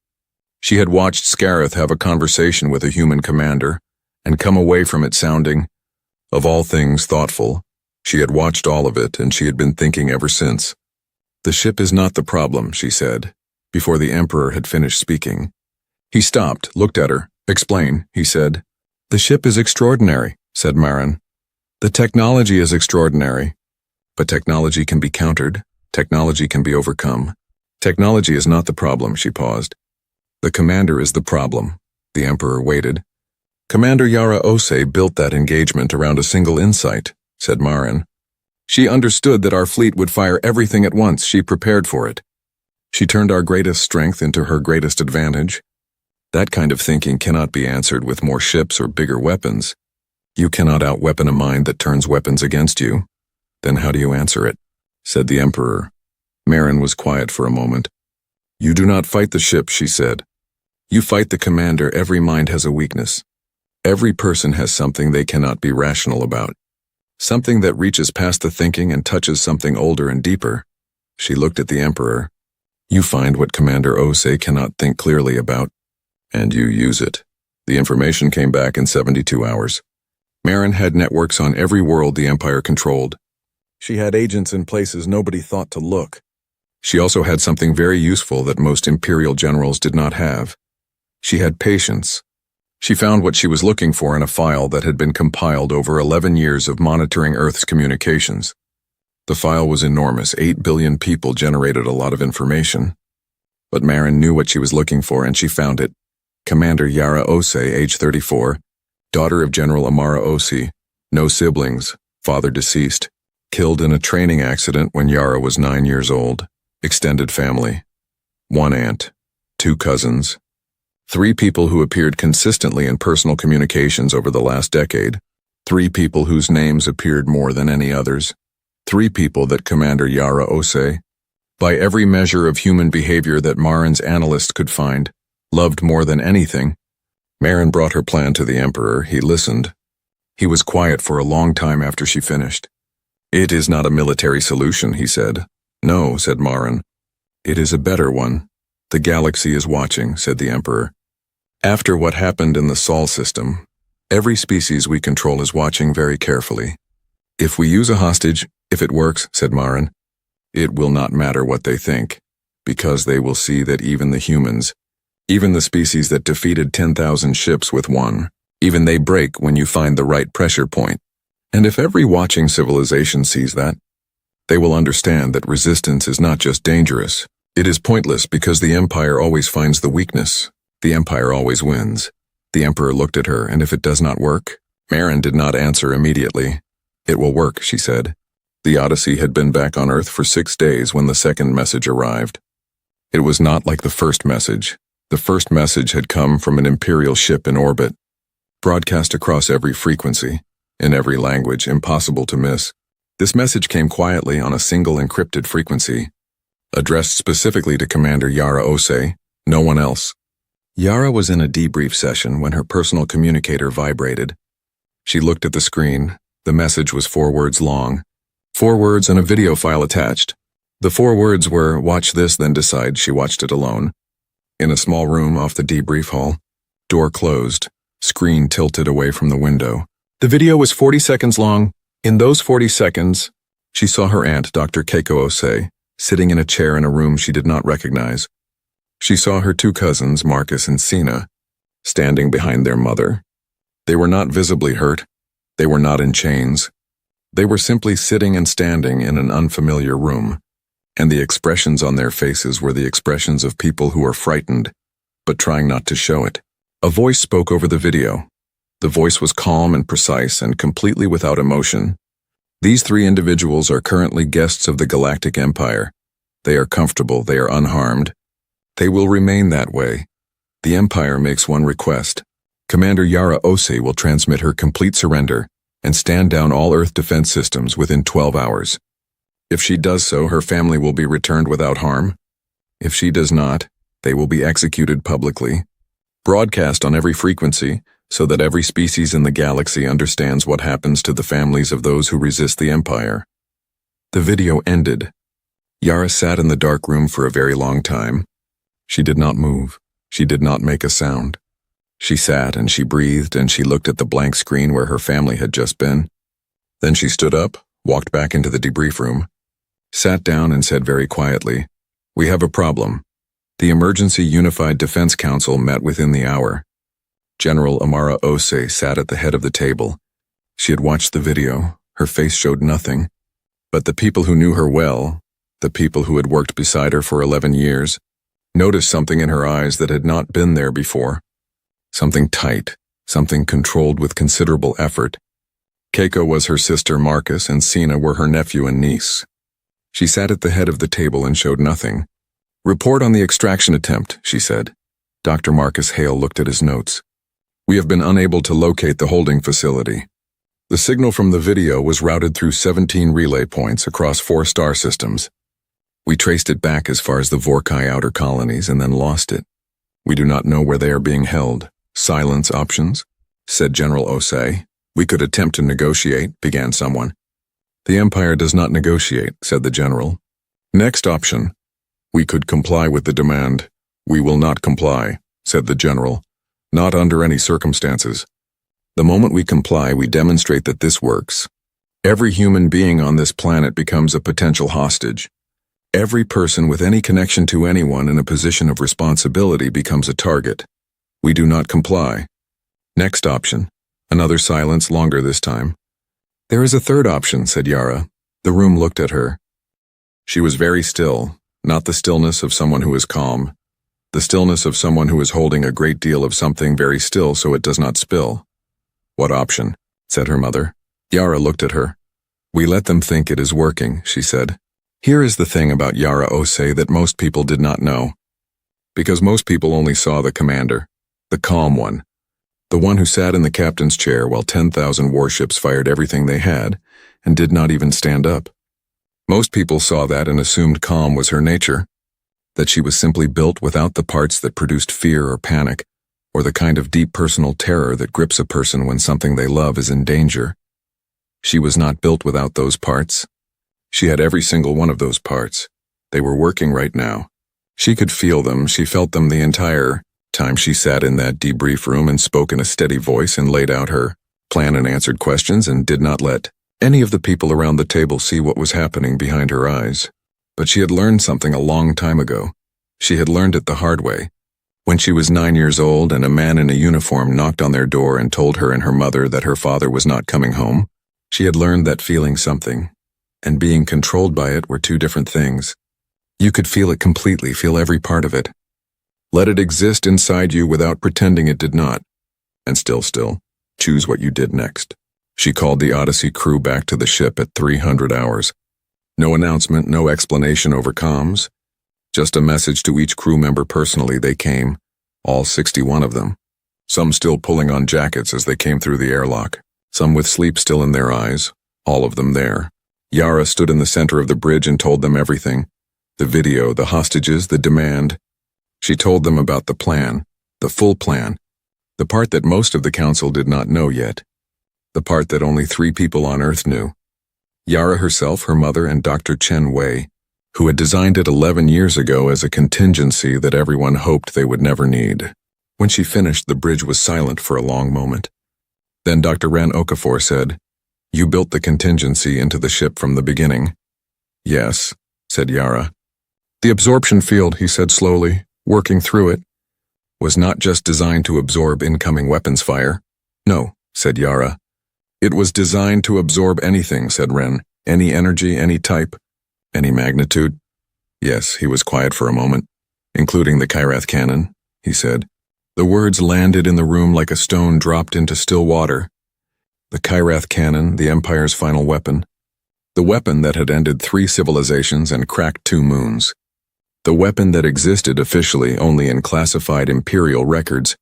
She had watched Scareth have a conversation with a human commander and come away from it sounding, of all things, thoughtful. She had watched all of it, and she had been thinking ever since. "The ship is not the problem," she said, before the Emperor had finished speaking. He stopped, looked at her. "Explain," he said. "The ship is extraordinary," said Marin. The technology is extraordinary, but technology can be countered, technology can be overcome. Technology is not the problem, she paused. The commander is the problem. The Emperor waited. Commander Yara Ose built that engagement around a single insight, said Marin. She understood that our fleet would fire everything at once. She prepared for it. She turned our greatest strength into her greatest advantage. That kind of thinking cannot be answered with more ships or bigger weapons. You cannot outweapon a mind that turns weapons against you. Then how do you answer it? Said the Emperor. Marin was quiet for a moment. You do not fight the ship, she said. You fight the commander. Every mind has a weakness. Every person has something they cannot be rational about. Something that reaches past the thinking and touches something older and deeper. She looked at the Emperor. You find what Commander Ose cannot think clearly about, and you use it. The information came back in 72 hours. Marin had networks on every world the Empire controlled. She had agents in places nobody thought to look. She also had something very useful that most Imperial generals did not have. She had patience. She found what she was looking for in a file that had been compiled over 11 years of monitoring Earth's communications. The file was enormous. 8 billion people generated a lot of information. But Marin knew what she was looking for, and she found it. Commander Yara Ose, age 34, daughter of General Amara Ose, no siblings, father deceased, killed in a training accident when Yara was 9 years old, extended family, 1 aunt, 2 cousins, 3 people who appeared consistently in personal communications over the last decade, 3 people whose names appeared more than any others, 3 people that Commander Yara Ose, by every measure of human behavior that Marin's analyst could find, loved more than anything. Marin brought her plan to the Emperor. He listened. He was quiet for a long time after she finished. It is not a military solution, he said. No, said Marin. It is a better one. The galaxy is watching, said the Emperor. After what happened in the Sol system, every species we control is watching very carefully. If we use a hostage, if it works, said Marin, it will not matter what they think, because they will see that even the humans, even the species that defeated 10,000 ships with one, even they break when you find the right pressure point. And if every watching civilization sees that, they will understand that resistance is not just dangerous, it is pointless because the Empire always finds the weakness. The Empire always wins. The Emperor looked at her, and if it does not work? Marin did not answer immediately. It will work, she said. The Odyssey had been back on Earth for 6 days when the second message arrived. It was not like the first message. The first message had come from an Imperial ship in orbit, broadcast across every frequency, in every language, impossible to miss. This message came quietly on a single encrypted frequency, addressed specifically to Commander Yara Ose, no one else. Yara was in a debrief session when her personal communicator vibrated. She looked at the screen. The message was 4 words long. 4 words and a video file attached. The 4 words were, watch this, then decide. She watched it alone. In a small room off the debrief hall. Door closed. Screen tilted away from the window. The video was 40 seconds long. In those 40 seconds, she saw her aunt, Dr. Keiko Ose, sitting in a chair in a room she did not recognize. She saw her 2 cousins, Marcus and Sina, standing behind their mother. They were not visibly hurt. They were not in chains. They were simply sitting and standing in an unfamiliar room, and the expressions on their faces were the expressions of people who are frightened, but trying not to show it. A voice spoke over the video. The voice was calm and precise and completely without emotion. These 3 individuals are currently guests of the Galactic Empire. They are comfortable, they are unharmed. They will remain that way. The Empire makes one request. Commander Yara Ose will transmit her complete surrender and stand down all Earth defense systems within 12 hours. If she does so, her family will be returned without harm. If she does not, they will be executed publicly, broadcast on every frequency, so that every species in the galaxy understands what happens to the families of those who resist the Empire. The video ended. Yara sat in the dark room for a very long time. She did not move. She did not make a sound. She sat and she breathed and she looked at the blank screen where her family had just been. Then she stood up, walked back into the debrief room, sat down and said very quietly, "We have a problem." The Emergency Unified Defense Council met within the hour. General Amara Ose sat at the head of the table. She had watched the video. Her face showed nothing. But the people who knew her well, the people who had worked beside her for 11 years, noticed something in her eyes that had not been there before. Something tight, something controlled with considerable effort. Keiko was her sister Marcus, and Sina were her nephew and niece. She sat at the head of the table and showed nothing. "Report on the extraction attempt," she said. Dr. Marcus Hale looked at his notes. "We have been unable to locate the holding facility. The signal from the video was routed through 17 relay points across 4 star systems. We traced it back as far as the Vorkai outer colonies and then lost it. We do not know where they are being held. Silence options," said General Osei. "We could attempt to negotiate," began someone. "The Empire does not negotiate," said the general. "Next option. We could comply with the demand." "We will not comply," said the general. "Not under any circumstances. The moment we comply, we demonstrate that this works. Every human being on this planet becomes a potential hostage. Every person with any connection to anyone in a position of responsibility becomes a target. We do not comply." "Next option." Another silence, longer this time. "There is a third option," said Yara. The room looked at her. She was very still, not the stillness of someone who is calm, the stillness of someone who is holding a great deal of something very still so it does not spill. "What option?" said her mother. Yara looked at her. "We let them think it is working," she said. Here is the thing about Yara Osei that most people did not know. Because most people only saw the commander, the calm one, the one who sat in the captain's chair while 10,000 warships fired everything they had and did not even stand up. Most people saw that and assumed calm was her nature, that she was simply built without the parts that produced fear or panic, or the kind of deep personal terror that grips a person when something they love is in danger. She was not built without those parts. She had every single one of those parts. They were working right now. She could feel them. She felt them the entire time she sat in that debrief room and spoke in a steady voice and laid out her plan and answered questions and did not let any of the people around the table see what was happening behind her eyes. But she had learned something a long time ago. She had learned it the hard way. When she was 9 years old and a man in a uniform knocked on their door and told her and her mother that her father was not coming home, she had learned that feeling something and being controlled by it were two different things. You could feel it completely, feel every part of it. Let it exist inside you without pretending it did not. And still, choose what you did next. She called the Odyssey crew back to the ship at 300 hours. No announcement, no explanation over comms. Just a message to each crew member personally. They came, all 61 of them. Some still pulling on jackets as they came through the airlock. Some with sleep still in their eyes. All of them there. Yara stood in the center of the bridge and told them everything. The video, the hostages, the demand. She told them about the plan, the full plan, the part that most of the council did not know yet, the part that only 3 people on Earth knew. Yara herself, her mother, and Dr. Chen Wei, who had designed it 11 years ago as a contingency that everyone hoped they would never need. When she finished, the bridge was silent for a long moment. Then Dr. Ren Okafor said, "You built the contingency into the ship from the beginning." "Yes," said Yara. "The absorption field," he said slowly, working through it, "was not just designed to absorb incoming weapons fire." "No," said Yara. "It was designed to absorb anything," said Ren. "Any energy, any type, any magnitude." "Yes," he was quiet for a moment. "Including the Kyrath cannon," he said. The words landed in the room like a stone dropped into still water. The Kyrath cannon, the Empire's final weapon. The weapon that had ended 3 civilizations and cracked 2 moons. The weapon that existed officially only in classified Imperial records,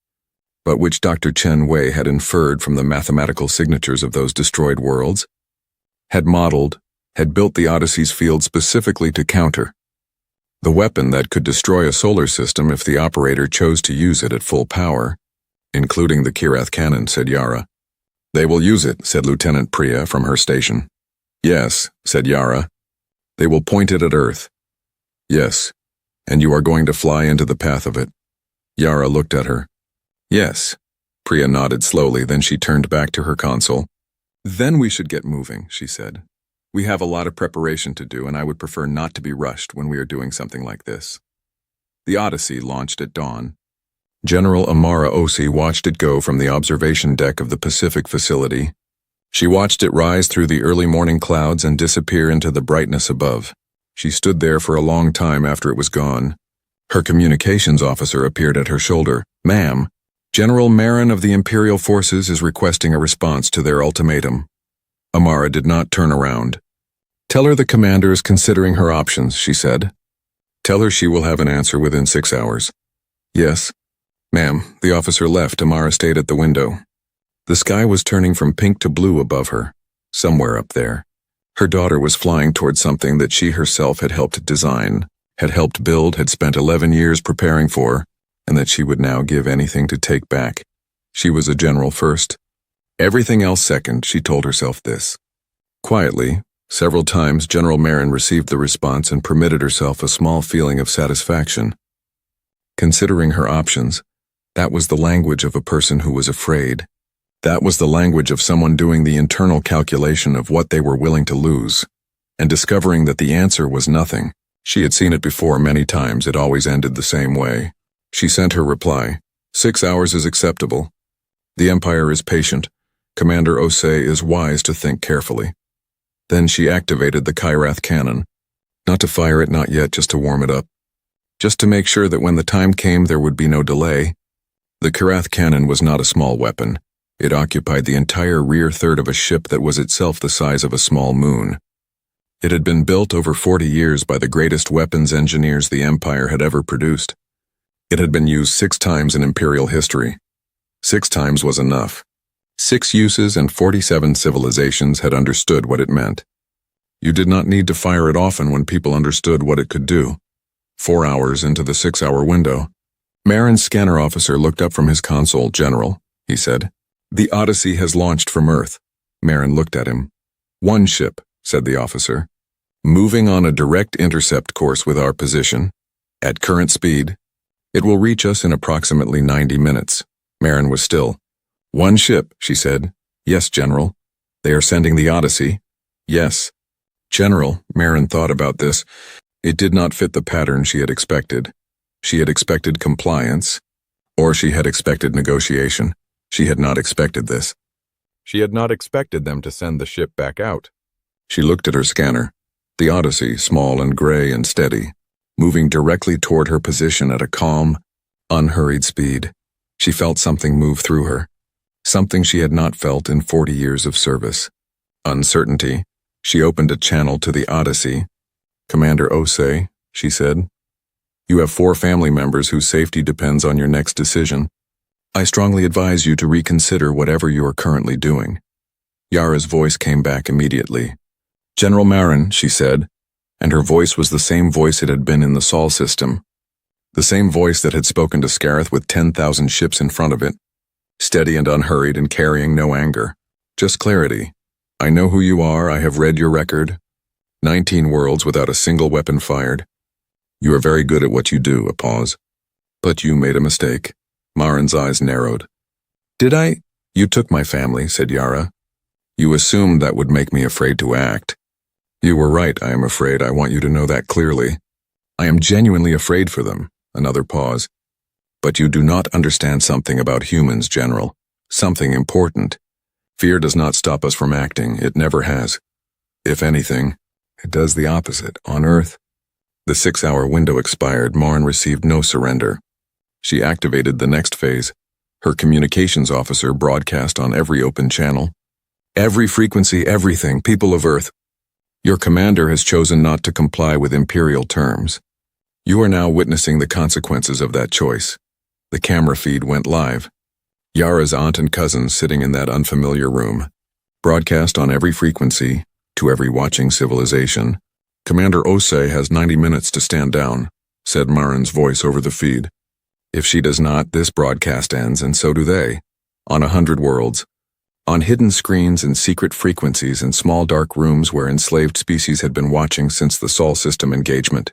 but which Dr. Chen Wei had inferred from the mathematical signatures of those destroyed worlds, had modeled, had built the Odyssey's field specifically to counter. The weapon that could destroy a solar system if the operator chose to use it at full power, including the Kyrath cannon, said Yara. "They will use it," said Lieutenant Priya from her station. "Yes," said Yara. "They will point it at Earth." "Yes, and you are going to fly into the path of it." Yara looked at her. "Yes." Priya nodded slowly, then she turned back to her console. "Then we should get moving," she said. "We have a lot of preparation to do, and I would prefer not to be rushed when we are doing something like this." The Odyssey launched at dawn. General Amara Osi watched it go from the observation deck of the Pacific facility. She watched it rise through the early morning clouds and disappear into the brightness above. She stood there for a long time after it was gone. Her communications officer appeared at her shoulder. "Ma'am, General Marin of the Imperial Forces is requesting a response to their ultimatum." Amara did not turn around. "Tell her the commander is considering her options," she said. "Tell her she will have an answer within 6 hours." "Yes." "Ma'am." The officer left. Amara stayed at the window. The sky was turning from pink to blue above her, somewhere up there. Her daughter was flying toward something that she herself had helped design, had helped build, had spent 11 years preparing for, and that she would now give anything to take back. She was a general first. Everything else second, she told herself this. Quietly, several times General Marin received the response and permitted herself a small feeling of satisfaction. Considering her options, that was the language of a person who was afraid. That was the language of someone doing the internal calculation of what they were willing to lose, and discovering that the answer was nothing. She had seen it before many times. It always ended the same way. She sent her reply. 6 hours is acceptable. The Empire is patient. Commander Osei is wise to think carefully. Then she activated the Kyrath cannon. Not to fire it, not yet, just to warm it up. Just to make sure that when the time came there would be no delay. The Kyrath cannon was not a small weapon. It occupied the entire rear third of a ship that was itself the size of a small moon. It had been built over 40 years by the greatest weapons engineers the Empire had ever produced. It had been used 6 times in Imperial history. 6 times was enough. 6 uses and 47 civilizations had understood what it meant. You did not need to fire it often when people understood what it could do. 4 hours into the 6-hour window. Marin's scanner officer looked up from his console. "General," he said. "The Odyssey has launched from Earth." Marin looked at him. "One ship," said the officer. "Moving on a direct intercept course with our position. At current speed. It will reach us in approximately 90 minutes. Marin was still. "One ship," she said. "Yes, General." "They are sending the Odyssey?" "Yes." "General," Marin thought about this. It did not fit the pattern she had expected. She had expected compliance, or she had expected negotiation. She had not expected this. She had not expected them to send the ship back out. She looked at her scanner. The Odyssey, small and gray and steady, moving directly toward her position at a calm, unhurried speed. She felt something move through her. Something she had not felt in 40 years of service. Uncertainty. She opened a channel to the Odyssey. "Commander Osei," she said. "You have 4 family members whose safety depends on your next decision. I strongly advise you to reconsider whatever you are currently doing." Yara's voice came back immediately. "General Marin," she said, and her voice was the same voice it had been in the Sol system. The same voice that had spoken to Scarith with 10,000 ships in front of it. Steady and unhurried and carrying no anger. Just clarity. "I know who you are. I have read your record. 19 worlds without a single weapon fired. You are very good at what you do." A pause. "But you made a mistake." Marin's eyes narrowed. "Did I?" "You took my family," said Yara. "You assumed that would make me afraid to act." "You were right, I am afraid. I want you to know that clearly. I am genuinely afraid for them." Another pause. "But you do not understand something about humans, General. Something important. Fear does not stop us from acting. It never has. If anything, it does the opposite, on Earth." The 6-hour window expired. Marin received no surrender. She activated the next phase. Her communications officer broadcast on every open channel. "Every frequency, everything, people of Earth. Your commander has chosen not to comply with Imperial terms. You are now witnessing the consequences of that choice." The camera feed went live. Yara's aunt and cousins sitting in that unfamiliar room. Broadcast on every frequency, to every watching civilization. "Commander Osei has 90 minutes to stand down," said Marin's voice over the feed. "If she does not, this broadcast ends, and so do they. On 100 worlds. On hidden screens and secret frequencies in small dark rooms where enslaved species had been watching since the Sol system engagement.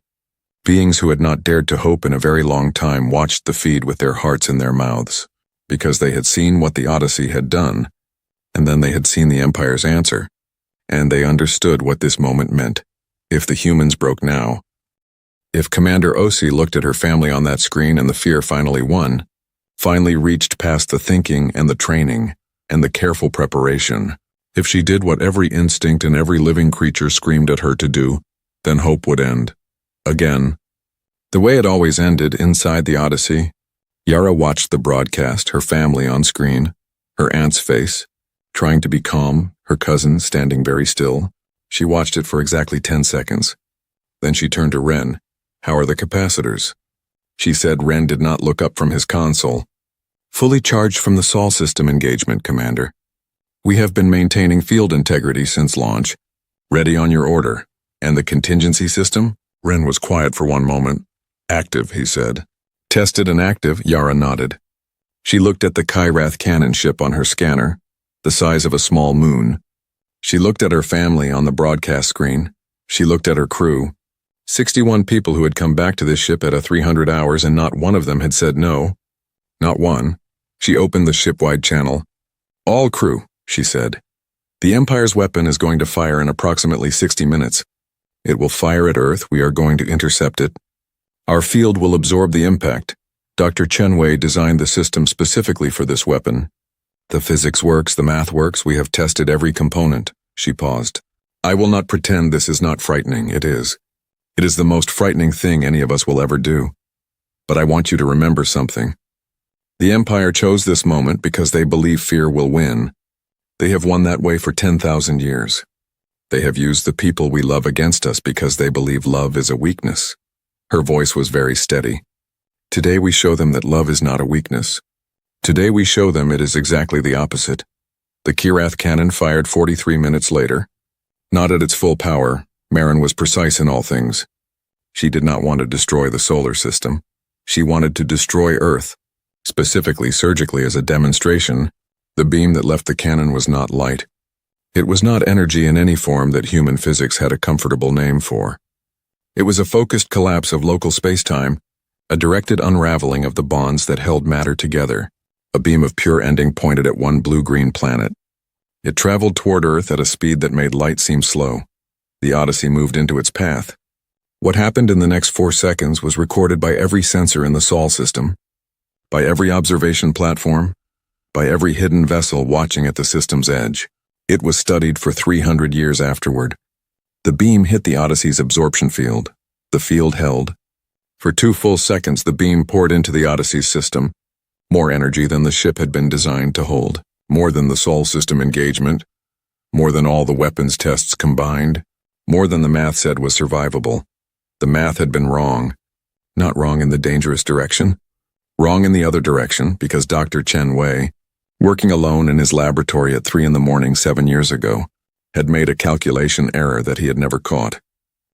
Beings who had not dared to hope in a very long time watched the feed with their hearts in their mouths, because they had seen what the Odyssey had done, and then they had seen the Empire's answer, and they understood what this moment meant. If the humans broke now, if Commander Osei looked at her family on that screen and the fear finally won, finally reached past the thinking and the training and the careful preparation, If she did what every instinct and every living creature screamed at her to do, then hope would end. Again. The way it always ended inside the Odyssey. Yara watched the broadcast, her family on screen, her aunt's face, trying to be calm, her cousin standing very still. She watched it for exactly 10 seconds. Then she turned to Ren. "How are the capacitors?" She said Ren did not look up from his console. "Fully charged from the Sol system engagement, Commander. We have been maintaining field integrity since launch. Ready on your order. And the contingency system?" Ren was quiet for one moment. "Active," he said. "Tested and active," Yara nodded. She looked at the Kyrath cannon ship on her scanner, the size of a small moon. She looked at her family on the broadcast screen. She looked at her crew. 61 people who had come back to this ship at 300 hours, and not one of them had said no. Not one. She opened the ship-wide channel. "All crew," she said. "The Empire's weapon is going to fire in approximately 60 minutes. It will fire at Earth. We are going to intercept it. Our field will absorb the impact. Dr. Chenwei designed the system specifically for this weapon. The physics works, the math works, we have tested every component." She paused. "I will not pretend this is not frightening. It is. It is the most frightening thing any of us will ever do. But I want you to remember something. The Empire chose this moment because they believe fear will win. They have won that way for 10,000 years. They have used the people we love against us because they believe love is a weakness." Her voice was very steady. "Today we show them that love is not a weakness. Today we show them it is exactly the opposite." The Kyrath cannon fired 43 minutes later. Not at its full power. Marin was precise in all things. She did not want to destroy the solar system. She wanted to destroy Earth, specifically surgically as a demonstration. The beam that left the cannon was not light. It was not energy in any form that human physics had a comfortable name for. It was a focused collapse of local space-time, a directed unraveling of the bonds that held matter together. A beam of pure ending pointed at one blue-green planet. It traveled toward Earth at a speed that made light seem slow. The Odyssey moved into its path. What happened in the next 4 seconds was recorded by every sensor in the Sol system, by every observation platform, by every hidden vessel watching at the system's edge. It was studied for 300 years afterward. The beam hit the Odyssey's absorption field. The field held. For 2 full seconds, the beam poured into the Odyssey's system. More energy than the ship had been designed to hold. More than the Sol system engagement. More than all the weapons tests combined. More than the math said was survivable. The math had been wrong. Not wrong in the dangerous direction. Wrong in the other direction, because Dr. Chenwei, working alone in his laboratory at 3 a.m. 7 years ago, had made a calculation error that he had never caught.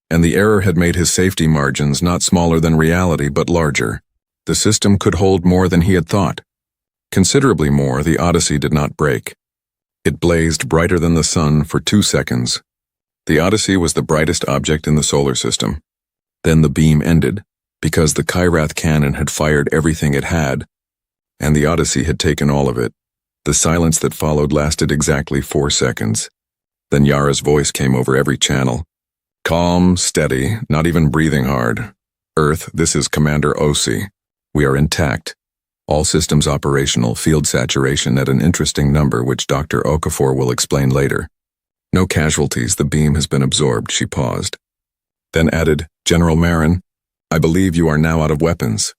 And the error had made his safety margins not smaller than reality but larger. The system could hold more than he had thought. Considerably more. The Odyssey did not break. It blazed brighter than the sun for 2 seconds. The Odyssey was the brightest object in the solar system. Then the beam ended, because the Kyrath cannon had fired everything it had, and the Odyssey had taken all of it. The silence that followed lasted exactly 4 seconds. Then Yara's voice came over every channel. "Calm, steady, not even breathing hard. Earth, this is Commander Osi. We are intact. All systems operational, field saturation at an interesting number which Dr. Okafor will explain later. No casualties, the beam has been absorbed." She paused. Then added, "General Marin, I believe you are now out of weapons.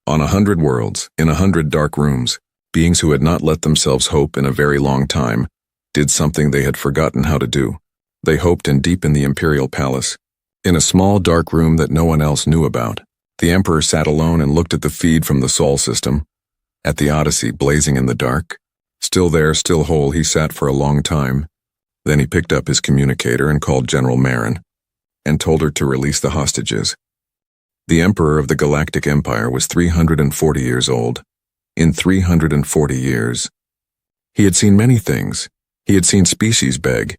On 100 worlds, in 100 dark rooms, beings who had not let themselves hope in a very long time, did something they had forgotten how to do. They hoped in deep in the Imperial Palace, in a small dark room that no one else knew about. The Emperor sat alone and looked at the feed from the Sol system, at the Odyssey blazing in the dark. Still there, still whole, he sat for a long time. Then he picked up his communicator and called General Marin, and told her to release the hostages. The Emperor of the Galactic Empire was 340 years old. In 340 years, he had seen many things. He had seen species beg.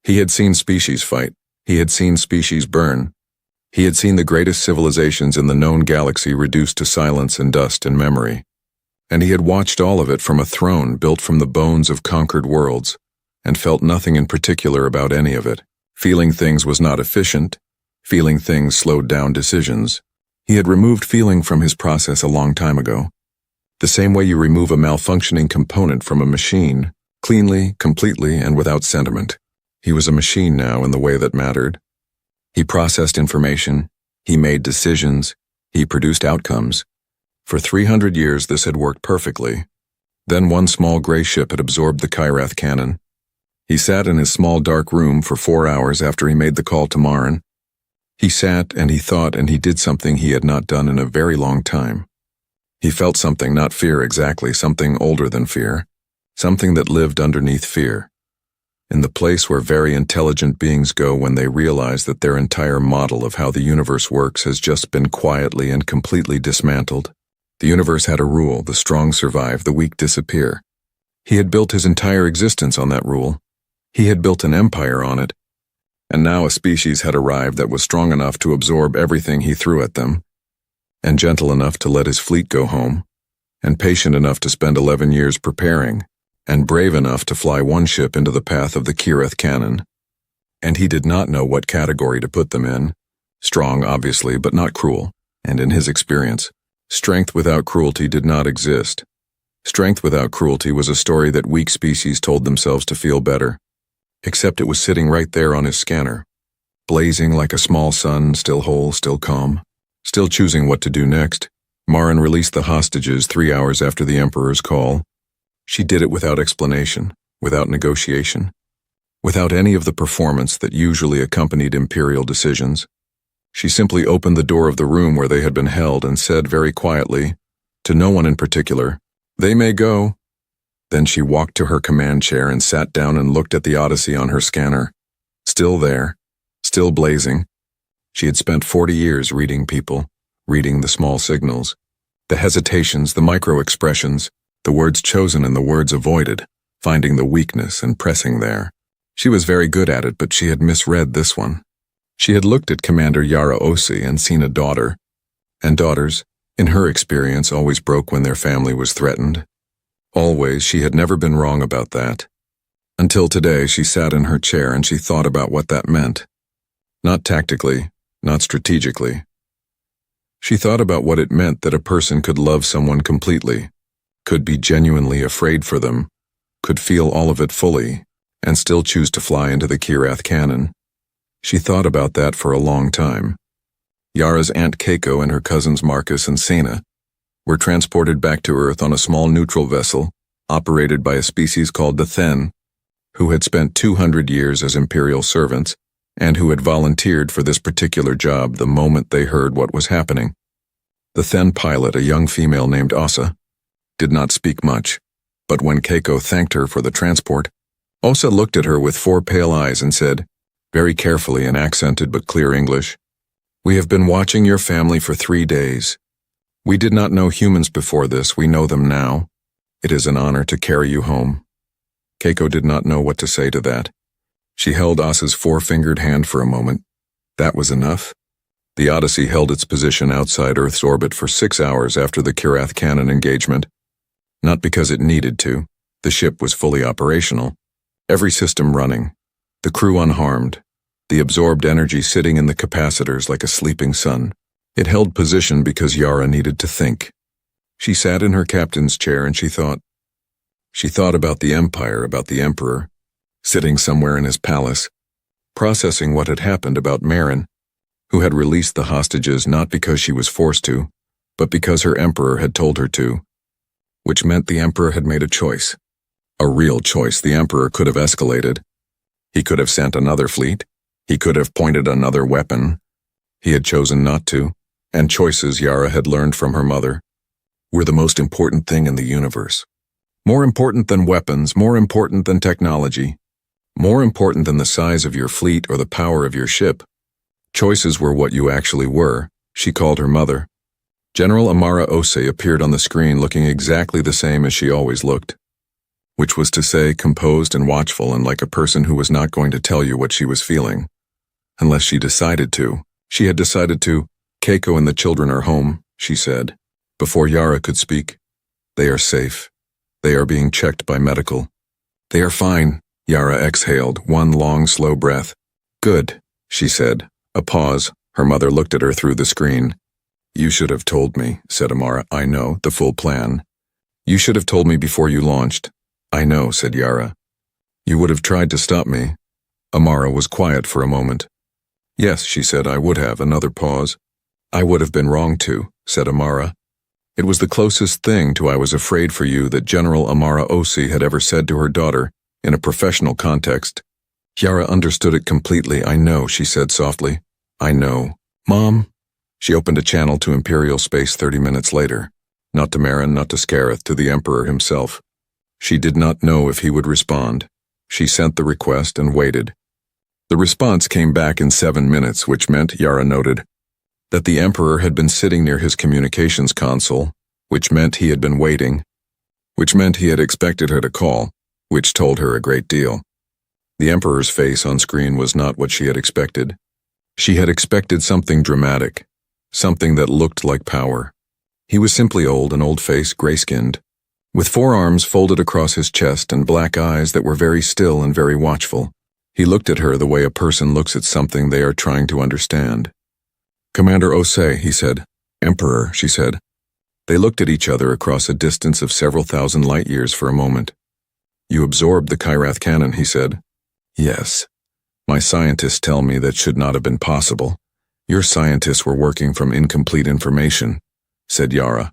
He had seen species fight. He had seen species burn. He had seen the greatest civilizations in the known galaxy reduced to silence and dust and memory. And he had watched all of it from a throne built from the bones of conquered worlds, and felt nothing in particular about any of it. Feeling things was not efficient. Feeling things slowed down decisions. He had removed feeling from his process a long time ago. The same way you remove a malfunctioning component from a machine, Cleanly, completely, and without sentiment. He was a machine now in the way that mattered. He processed information, he made decisions, he produced outcomes. For 300 years this had worked perfectly. Then one small gray ship had absorbed the Kyrath cannon. He sat in his small dark room for 4 hours after he made the call to Marin. He sat and he thought and he did something he had not done in a very long time. He felt something, not fear exactly, something older than fear, something that lived underneath fear. In the place where very intelligent beings go when they realize that their entire model of how the universe works has just been quietly and completely dismantled. The universe had a rule: the strong survive, the weak disappear. He had built his entire existence on that rule. He had built an empire on it. And now a species had arrived that was strong enough to absorb everything he threw at them, and gentle enough to let his fleet go home, and patient enough to spend 11 years preparing, and brave enough to fly one ship into the path of the Kyrath cannon. And he did not know what category to put them in. Strong, obviously, but not cruel, and in his experience, strength without cruelty did not exist. Strength without cruelty was a story that weak species told themselves to feel better. Except it was sitting right there on his scanner, blazing like a small sun, still whole, still calm, still choosing what to do next. Marin released the hostages 3 hours after the Emperor's call. She did it without explanation, without negotiation, without any of the performance that usually accompanied imperial decisions. She simply opened the door of the room where they had been held and said very quietly, to no one in particular, "They may go." Then she walked to her command chair and sat down and looked at the Odyssey on her scanner. Still there, still blazing. She had spent 40 years reading people, reading the small signals, the hesitations, the micro-expressions, the words chosen and the words avoided, finding the weakness and pressing there. She was very good at it, but she had misread this one. She had looked at Commander Yara Osi and seen a daughter, and daughters, in her experience, always broke when their family was threatened. Always, she had never been wrong about that. Until today, she sat in her chair and she thought about what that meant. Not tactically, not strategically. She thought about what it meant that a person could love someone completely, could be genuinely afraid for them, could feel all of it fully, and still choose to fly into the Kyrath cannon. She thought about that for a long time. Yara's Aunt Keiko and her cousins Marcus and Sena were transported back to Earth on a small neutral vessel operated by a species called the Then, who had spent 200 years as imperial servants and who had volunteered for this particular job the moment they heard what was happening. The Then pilot, a young female named Osa, did not speak much, but when Keiko thanked her for the transport, Osa looked at her with 4 pale eyes and said, very carefully in accented but clear English, "We have been watching your family for 3 days. We did not know humans before this, we know them now. It is an honor to carry you home." Keiko did not know what to say to that. She held Osa's 4-fingered hand for a moment. That was enough. The Odyssey held its position outside Earth's orbit for 6 hours after the Kyrath cannon engagement. Not because it needed to. The ship was fully operational. Every system running. The crew unharmed. The absorbed energy sitting in the capacitors like a sleeping sun. It held position because Yara needed to think. She sat in her captain's chair and she thought. She thought about the Empire, about the Emperor, sitting somewhere in his palace, processing what had happened about Marin, who had released the hostages not because she was forced to, but because her Emperor had told her to, which meant the Emperor had made a choice. A real choice. The Emperor could have escalated. He could have sent another fleet. He could have pointed another weapon. He had chosen not to. And choices, Yara had learned from her mother, were the most important thing in the universe. More important than weapons, more important than technology, more important than the size of your fleet or the power of your ship. Choices were what you actually were, she called her mother. General Amara Ose appeared on the screen looking exactly the same as she always looked, which was to say composed and watchful and like a person who was not going to tell you what she was feeling, unless she decided to. She had decided to. "Keiko and the children are home," she said. Before Yara could speak, "They are safe. They are being checked by medical." "They are fine," Yara exhaled, one long, slow breath. "Good," she said. A pause. Her mother looked at her through the screen. "You should have told me," said Amara. "I know, the full plan. You should have told me before you launched. I know, said Yara. You would have tried to stop me. Amara was quiet for a moment. Yes, she said, I would have. Another pause. I would have been wrong to, said Amara. It was the closest thing to I was afraid for you that General Amara Osi had ever said to her daughter, in a professional context. Yara understood it completely. I know, she said softly. I know. Mom? She opened a channel to Imperial space 30 minutes later. Not to Marin, not to Scareth, to the Emperor himself. She did not know if he would respond. She sent the request and waited. The response came back in 7 minutes, which meant, Yara noted, that the Emperor had been sitting near his communications console, which meant he had been waiting, which meant he had expected her to call, which told her a great deal. The Emperor's face on screen was not what she had expected. She had expected something dramatic, something that looked like power. He was simply old, an old-faced, gray-skinned, with forearms folded across his chest and black eyes that were very still and very watchful. He looked at her the way a person looks at something they are trying to understand. Commander Osei, he said. Emperor, she said. They looked at each other across a distance of several thousand light-years for a moment. You absorbed the Kyrath cannon, he said. Yes. My scientists tell me that should not have been possible. Your scientists were working from incomplete information, said Yara.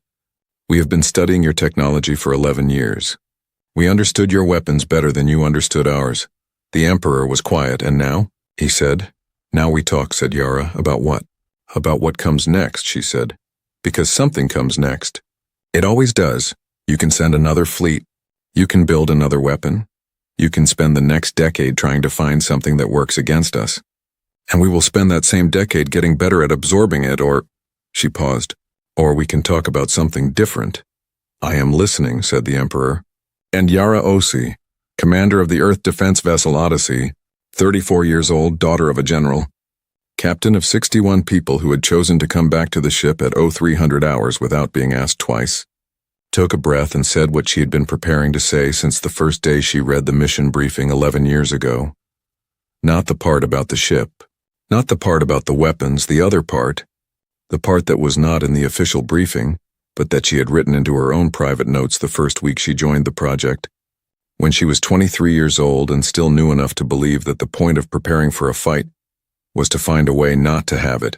We have been studying your technology for 11 years. We understood your weapons better than you understood ours. The Emperor was quiet, and now, he said. Now we talk, said Yara. About what? About what comes next, she said. Because something comes next. It always does. You can send another fleet. You can build another weapon. You can spend the next decade trying to find something that works against us. And we will spend that same decade getting better at absorbing it, or... She paused. Or we can talk about something different. I am listening, said the Emperor. And Yara Osi, commander of the Earth Defense Vessel Odyssey, 34 years old, daughter of a general, captain of 61 people who had chosen to come back to the ship at 0300 hours without being asked twice, took a breath and said what she had been preparing to say since the first day she read the mission briefing 11 years ago. Not the part about the ship, not the part about the weapons, the other part, the part that was not in the official briefing, but that she had written into her own private notes the first week she joined the project, when she was 23 years old and still new enough to believe that the point of preparing for a fight was to find a way not to have it.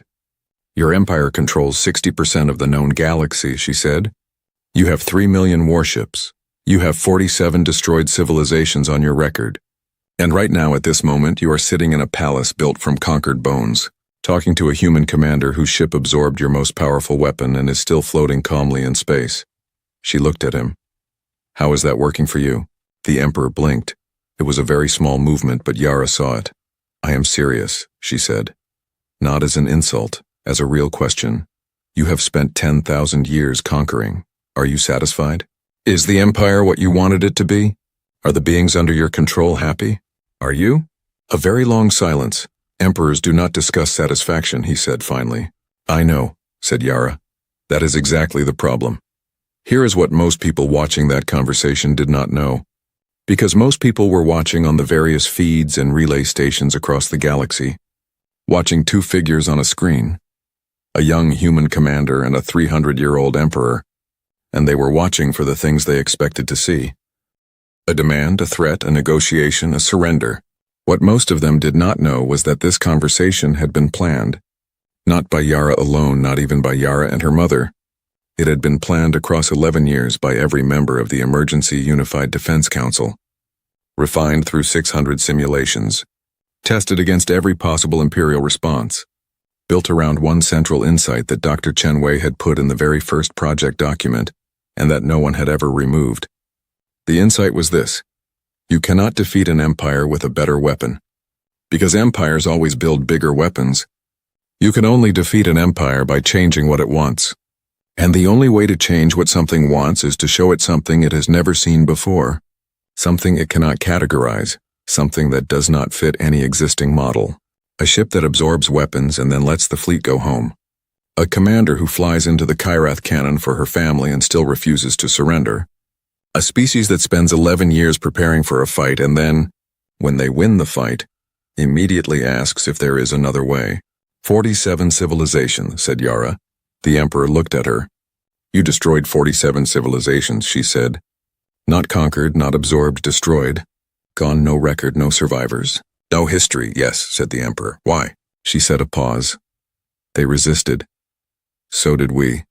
Your empire controls 60% of the known galaxy, she said. You have 3 million warships. You have 47 destroyed civilizations on your record. And right now, at this moment, you are sitting in a palace built from conquered bones, talking to a human commander whose ship absorbed your most powerful weapon and is still floating calmly in space. She looked at him. How is that working for you? The Emperor blinked. It was a very small movement, but Yara saw it. I am serious, she said. Not as an insult, as a real question. You have spent 10,000 years conquering. Are you satisfied? Is the Empire what you wanted it to be? Are the beings under your control happy? Are you? A very long silence. Emperors do not discuss satisfaction, he said finally. I know, said Yara. That is exactly the problem. Here is what most people watching that conversation did not know. Because most people were watching on the various feeds and relay stations across the galaxy, watching two figures on a screen, a young human commander and a 300-year-old emperor, and they were watching for the things they expected to see. A demand, a threat, a negotiation, a surrender. What most of them did not know was that this conversation had been planned, not by Yara alone, not even by Yara and her mother. It had been planned across 11 years by every member of the Emergency Unified Defense Council, refined through 600 simulations, tested against every possible Imperial response, built around one central insight that Dr. Chenwei had put in the very first project document and that no one had ever removed. The insight was this: you cannot defeat an empire with a better weapon, because empires always build bigger weapons. You can only defeat an empire by changing what it wants. And the only way to change what something wants is to show it something it has never seen before, something it cannot categorize, something that does not fit any existing model. A ship that absorbs weapons and then lets the fleet go home. A commander who flies into the Kyrath cannon for her family and still refuses to surrender. A species that spends 11 years preparing for a fight and then, when they win the fight, immediately asks if there is another way. 47 civilizations, said Yara. The Emperor looked at her. You destroyed 47 civilizations, she said. Not conquered, not absorbed, destroyed. Gone, no record, no survivors. No history, yes, said the Emperor. Why? She said a pause. They resisted. So did we,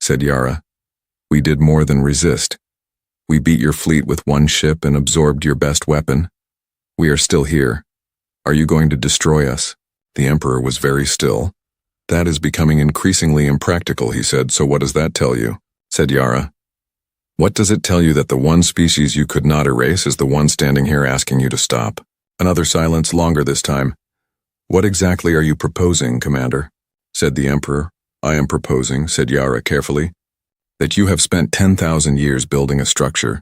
said Yara. We did more than resist. We beat your fleet with one ship and absorbed your best weapon. We are still here. Are you going to destroy us? The Emperor was very still. That is becoming increasingly impractical, he said. So what does that tell you? Said Yara. What does it tell you that the one species you could not erase is the one standing here asking you to stop? Another silence, longer this time. What exactly are you proposing, Commander? Said the Emperor. I am proposing, said Yara carefully, that you have spent 10,000 years building a structure.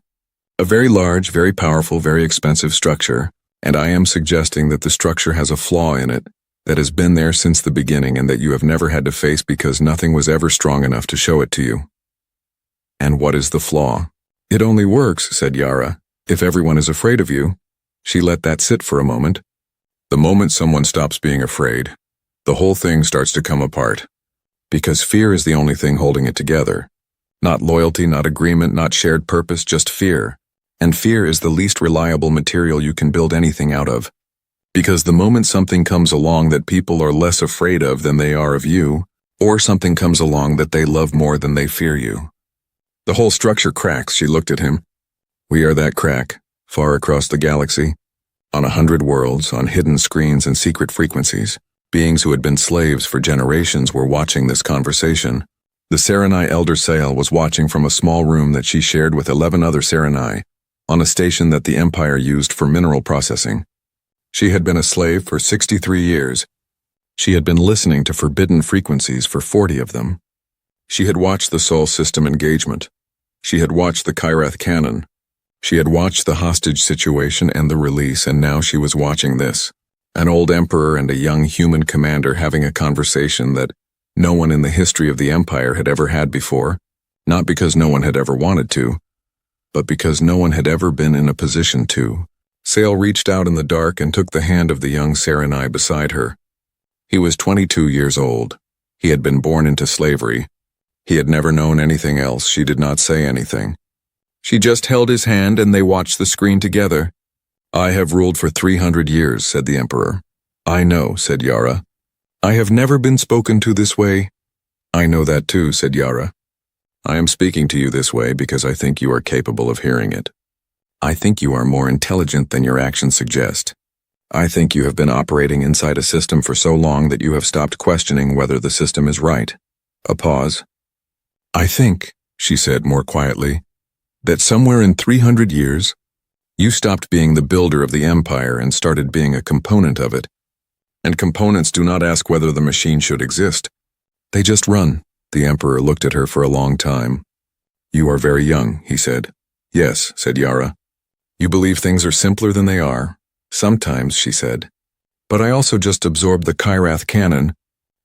A very large, very powerful, very expensive structure, and I am suggesting that the structure has a flaw in it that has been there since the beginning and that you have never had to face because nothing was ever strong enough to show it to you. And what is the flaw? It only works, said Yara, if everyone is afraid of you. She let that sit for a moment. The moment someone stops being afraid, the whole thing starts to come apart. Because fear is the only thing holding it together. Not loyalty, not agreement, not shared purpose, just fear. And fear is the least reliable material you can build anything out of. Because the moment something comes along that people are less afraid of than they are of you, or something comes along that they love more than they fear you, the whole structure cracks. She looked at him. We are that crack, far across the galaxy, on 100 worlds, on hidden screens and secret frequencies. Beings who had been slaves for generations were watching this conversation. The Serenai Elder Sail was watching from a small room that she shared with 11 other Serenai, on a station that the Empire used for mineral processing. She had been a slave for 63 years. She had been listening to forbidden frequencies for 40 of them. She had watched the Sol system engagement. She had watched the Kyrath cannon. She had watched the hostage situation and the release, and now she was watching this. An old emperor and a young human commander having a conversation that no one in the history of the Empire had ever had before, not because no one had ever wanted to, but because no one had ever been in a position to. Sail reached out in the dark and took the hand of the young Serenai beside her. He was 22 years old. He had been born into slavery. He had never known anything else. She did not say anything. She just held his hand and they watched the screen together. I have ruled for 300 years, said the Emperor. I know, said Yara. I have never been spoken to this way. I know that too, said Yara. I am speaking to you this way because I think you are capable of hearing it. I think you are more intelligent than your actions suggest. I think you have been operating inside a system for so long that you have stopped questioning whether the system is right. A pause. I think, she said more quietly, that somewhere in 300 years, you stopped being the builder of the Empire and started being a component of it. And components do not ask whether the machine should exist. They just run. The Emperor looked at her for a long time. You are very young, he said. Yes, said Yara. You believe things are simpler than they are. Sometimes, she said. But I also just absorbed the Kyrath cannon,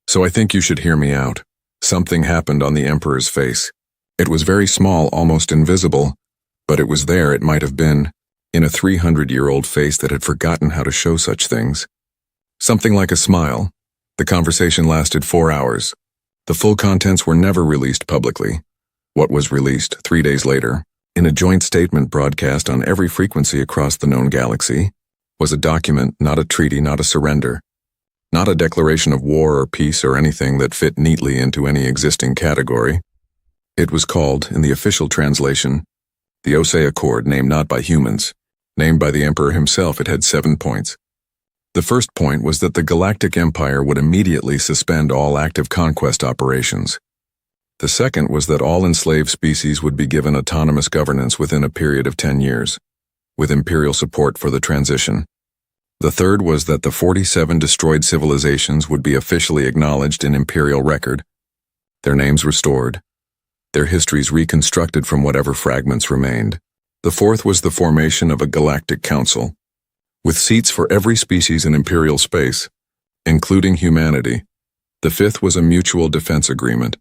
so I think you should hear me out. Something happened on the Emperor's face. It was very small, almost invisible, but it was there. It might have been in a 300-year-old face that had forgotten how to show such things. Something like a smile. The conversation lasted 4 hours. The full contents were never released publicly. What was released 3 days later, in a joint statement broadcast on every frequency across the known galaxy, was a document, not a treaty, not a surrender, not a declaration of war or peace or anything that fit neatly into any existing category. It was called, in the official translation, the Osei Accord, named not by humans. Named by the Emperor himself, it had 7 points. The first point was that the Galactic Empire would immediately suspend all active conquest operations. The second was that all enslaved species would be given autonomous governance within a period of 10 years, with imperial support for the transition. The third was that the 47 destroyed civilizations would be officially acknowledged in imperial record, their names restored, their histories reconstructed from whatever fragments remained. The fourth was the formation of a galactic council, with seats for every species in imperial space, including humanity. The fifth was a mutual defense agreement,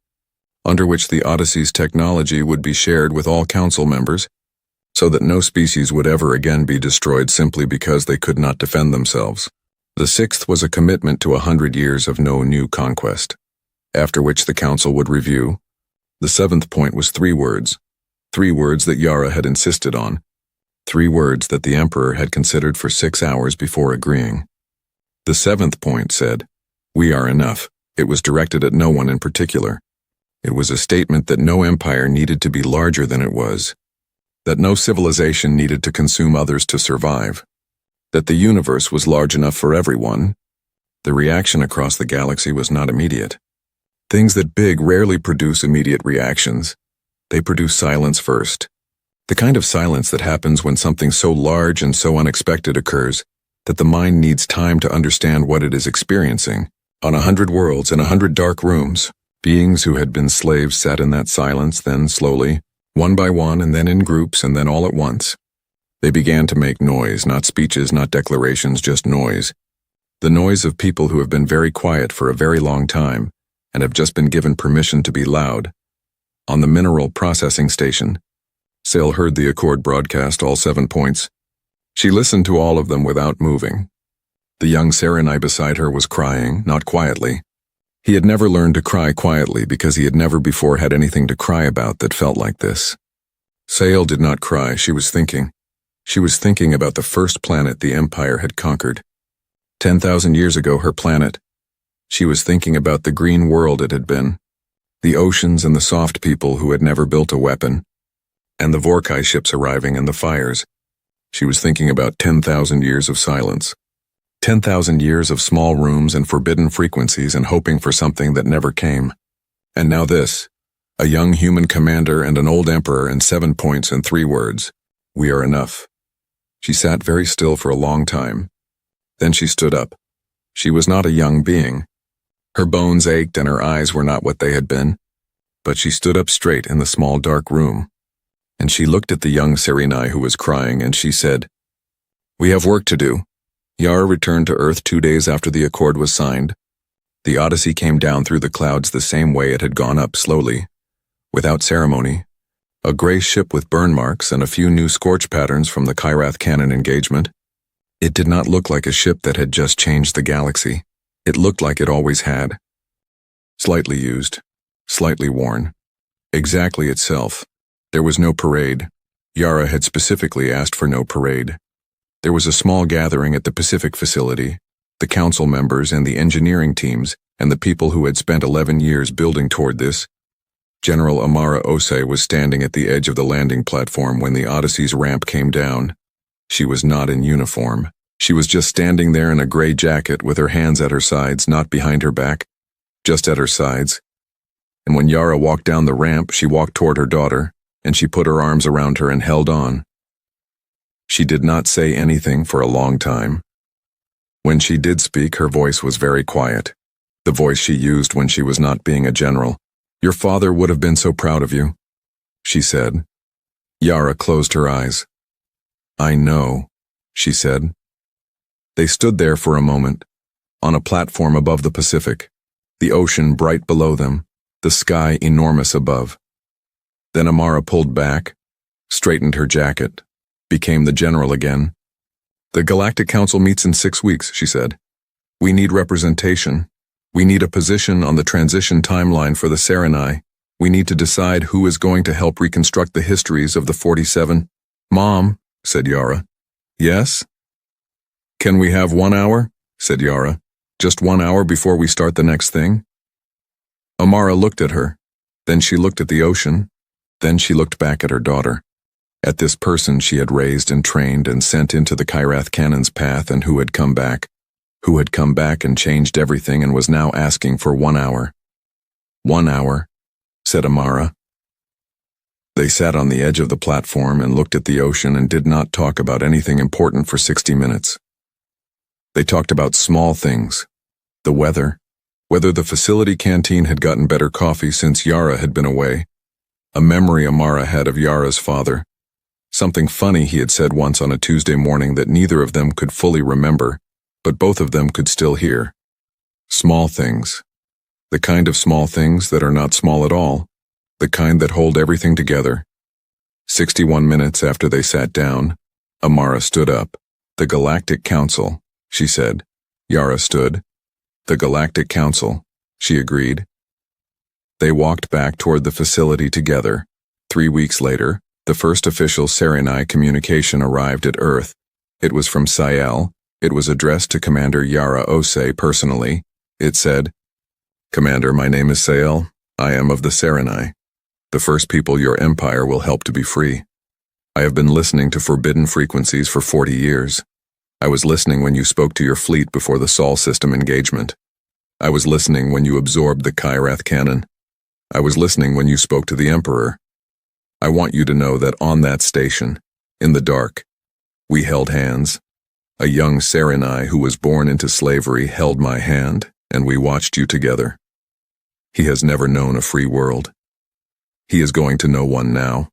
under which the Odyssey's technology would be shared with all council members, so that no species would ever again be destroyed simply because they could not defend themselves. The sixth was a commitment to 100 years of no new conquest, after which the council would review. The seventh point was 3 words: 3 words that Yara had insisted on. 3 words that the Emperor had considered for 6 hours before agreeing. The 7th point said, "We are enough." It was directed at no one in particular. It was a statement that no empire needed to be larger than it was, that no civilization needed to consume others to survive, that the universe was large enough for everyone. The reaction across the galaxy was not immediate. Things that big rarely produce immediate reactions. They produce silence first. The kind of silence that happens when something so large and so unexpected occurs that the mind needs time to understand what it is experiencing. On 100 worlds in 100 dark rooms, beings who had been slaves sat in that silence, then slowly, one by one, and then in groups, and then all at once. They began to make noise, not speeches, not declarations, just noise. The noise of people who have been very quiet for a very long time and have just been given permission to be loud. On the mineral processing station, Sail heard the Accord broadcast all 7 points. She listened to all of them without moving. The young Serenai beside her was crying, not quietly. He had never learned to cry quietly because he had never before had anything to cry about that felt like this. Sail did not cry, she was thinking. She was thinking about the first planet the Empire had conquered. 10,000 years ago, her planet. She was thinking about the green world it had been, the oceans and the soft people who had never built a weapon, and the Vorkai ships arriving and the fires. She was thinking about 10,000 years of silence. 10,000 years of small rooms and forbidden frequencies and hoping for something that never came. And now this, a young human commander and an old emperor and 7 points and 3 words. We are enough. She sat very still for a long time. Then she stood up. She was not a young being. Her bones ached and her eyes were not what they had been. But she stood up straight in the small dark room. And she looked at the young Serenai who was crying and she said, "We have work to do." Yara returned to Earth 2 days after the accord was signed. The Odyssey came down through the clouds the same way it had gone up, slowly, without ceremony. A gray ship with burn marks and a few new scorch patterns from the Kyrath cannon engagement. It did not look like a ship that had just changed the galaxy. It looked like it always had. Slightly used, slightly worn. Exactly itself. There was no parade. Yara had specifically asked for no parade. There was a small gathering at the Pacific facility, the council members and the engineering teams and the people who had spent 11 years building toward this. General Amara Osei was standing at the edge of the landing platform when the Odyssey's ramp came down. She was not in uniform. She was just standing there in a gray jacket with her hands at her sides, not behind her back, just at her sides. And when Yara walked down the ramp, she walked toward her daughter, and she put her arms around her and held on. She did not say anything for a long time. When she did speak, her voice was very quiet, the voice she used when she was not being a general. "Your father would have been so proud of you," she said. Yara closed her eyes. "I know," she said. They stood there for a moment, on a platform above the Pacific, the ocean bright below them, the sky enormous above. Then Amara pulled back, straightened her jacket, became the general again. "The Galactic Council meets in 6 weeks," she said. "We need representation. We need a position on the transition timeline for the Serenai. We need to decide who is going to help reconstruct the histories of the 47. "Mom," said Yara. "Yes?" "Can we have 1 hour?" said Yara. "Just 1 hour before we start the next thing?" Amara looked at her. Then she looked at the ocean. Then she looked back at her daughter. At this person she had raised and trained and sent into the Kyrath cannon's path and who had come back and changed everything and was now asking for 1 hour. 1 hour, said Amara. They sat on the edge of the platform and looked at the ocean and did not talk about anything important for 60 minutes. They talked about small things, the weather, whether the facility canteen had gotten better coffee since Yara had been away, a memory Amara had of Yara's father, something funny he had said once on a Tuesday morning that neither of them could fully remember, but both of them could still hear. Small things. The kind of small things that are not small at all, the kind that hold everything together. 61 minutes after they sat down, Amara stood up. "The Galactic Council," she said. Yara stood. "The Galactic Council," she agreed. They walked back toward the facility together, 3 weeks later, the first official Serenai communication arrived at Earth. It was from Ciel. It was addressed to Commander Yara Ose personally. It said, "Commander, my name is Ciel. I am of the Serenai, the first people your empire will help to be free. I have been listening to forbidden frequencies for 40 years. I was listening when you spoke to your fleet before the Sol system engagement. I was listening when you absorbed the Kyrath cannon. I was listening when you spoke to the Emperor. I want you to know that on that station, in the dark, we held hands. A young Serenai who was born into slavery held my hand, and we watched you together. He has never known a free world. He is going to know one now.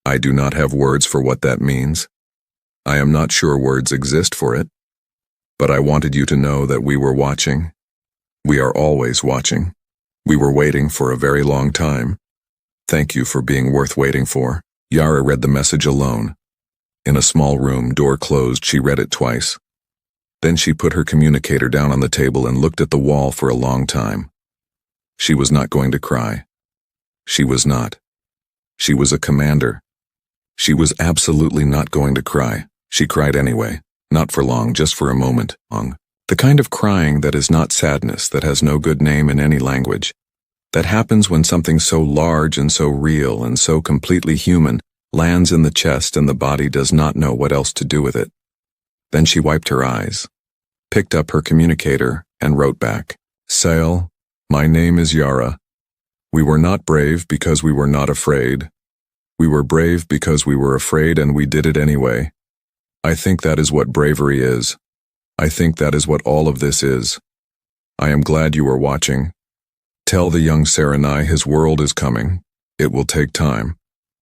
I do not have words for what that means. I am not sure words exist for it. But I wanted you to know that we were watching. We are always watching. We were waiting for a very long time. Thank you for being worth waiting for." Yara read the message alone. In a small room, door closed, she read it twice. Then she put her communicator down on the table and looked at the wall for a long time. She was not going to cry. She was not. She was a commander. She was absolutely not going to cry. She cried anyway, not for long, just for a moment. The kind of crying that is not sadness, that has no good name in any language. That happens when something so large and so real and so completely human lands in the chest and the body does not know what else to do with it. Then she wiped her eyes, picked up her communicator, and wrote back, "Ciel, my name is Yara. We were not brave because we were not afraid. We were brave because we were afraid and we did it anyway. I think that is what bravery is. I think that is what all of this is. I am glad you are watching. Tell the young Serenai his world is coming. It will take time.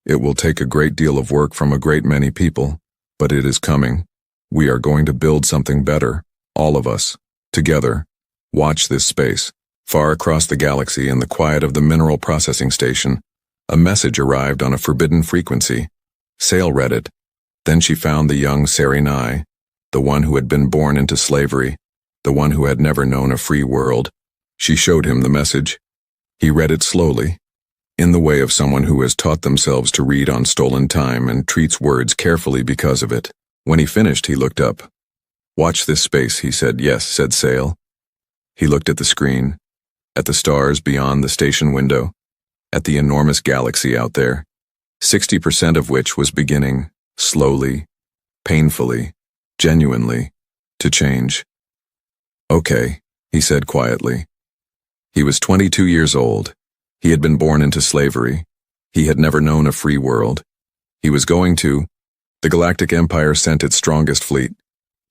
It will take a great deal of work from a great many people, but it is coming. We are going to build something better, all of us, together. Watch this space." Far across the galaxy, in the quiet of the mineral processing station, a message arrived on a forbidden frequency. Ciel read it. Then she found the young Serenai, the one who had been born into slavery, the one who had never known a free world. She showed him the message. He read it slowly, in the way of someone who has taught themselves to read on stolen time and treats words carefully because of it. When he finished, he looked up. "Watch this space," he said. "Yes," said Ciel. He looked at the screen, at the stars beyond the station window, at the enormous galaxy out there, 60% of which was beginning, slowly, painfully, genuinely, to change. "Okay," he said quietly. He was 22 years old. He had been born into slavery. He had never known a free world. He was going to. The Galactic Empire sent its strongest fleet.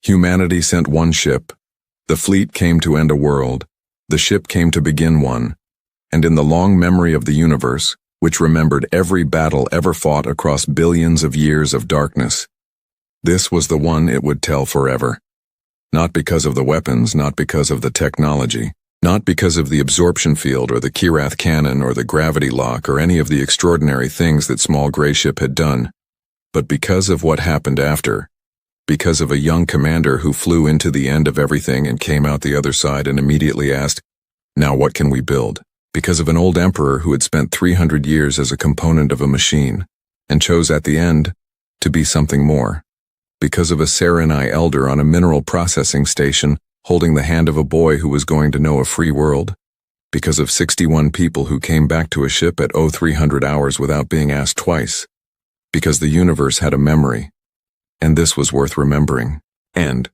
Humanity sent one ship. The fleet came to end a world. The ship came to begin one. And in the long memory of the universe, which remembered every battle ever fought across billions of years of darkness, this was the one it would tell forever. Not because of the weapons, not because of the technology, not because of the absorption field or the Kyrath cannon or the gravity lock or any of the extraordinary things that Small Gray Ship had done, but because of what happened after, because of a young commander who flew into the end of everything and came out the other side and immediately asked, "Now what can we build?" Because of an old emperor who had spent 300 years as a component of a machine and chose at the end to be something more. Because of a Serenai elder on a mineral processing station holding the hand of a boy who was going to know a free world. Because of 61 people who came back to a ship at 0300 hours without being asked twice. Because the universe had a memory. And this was worth remembering. And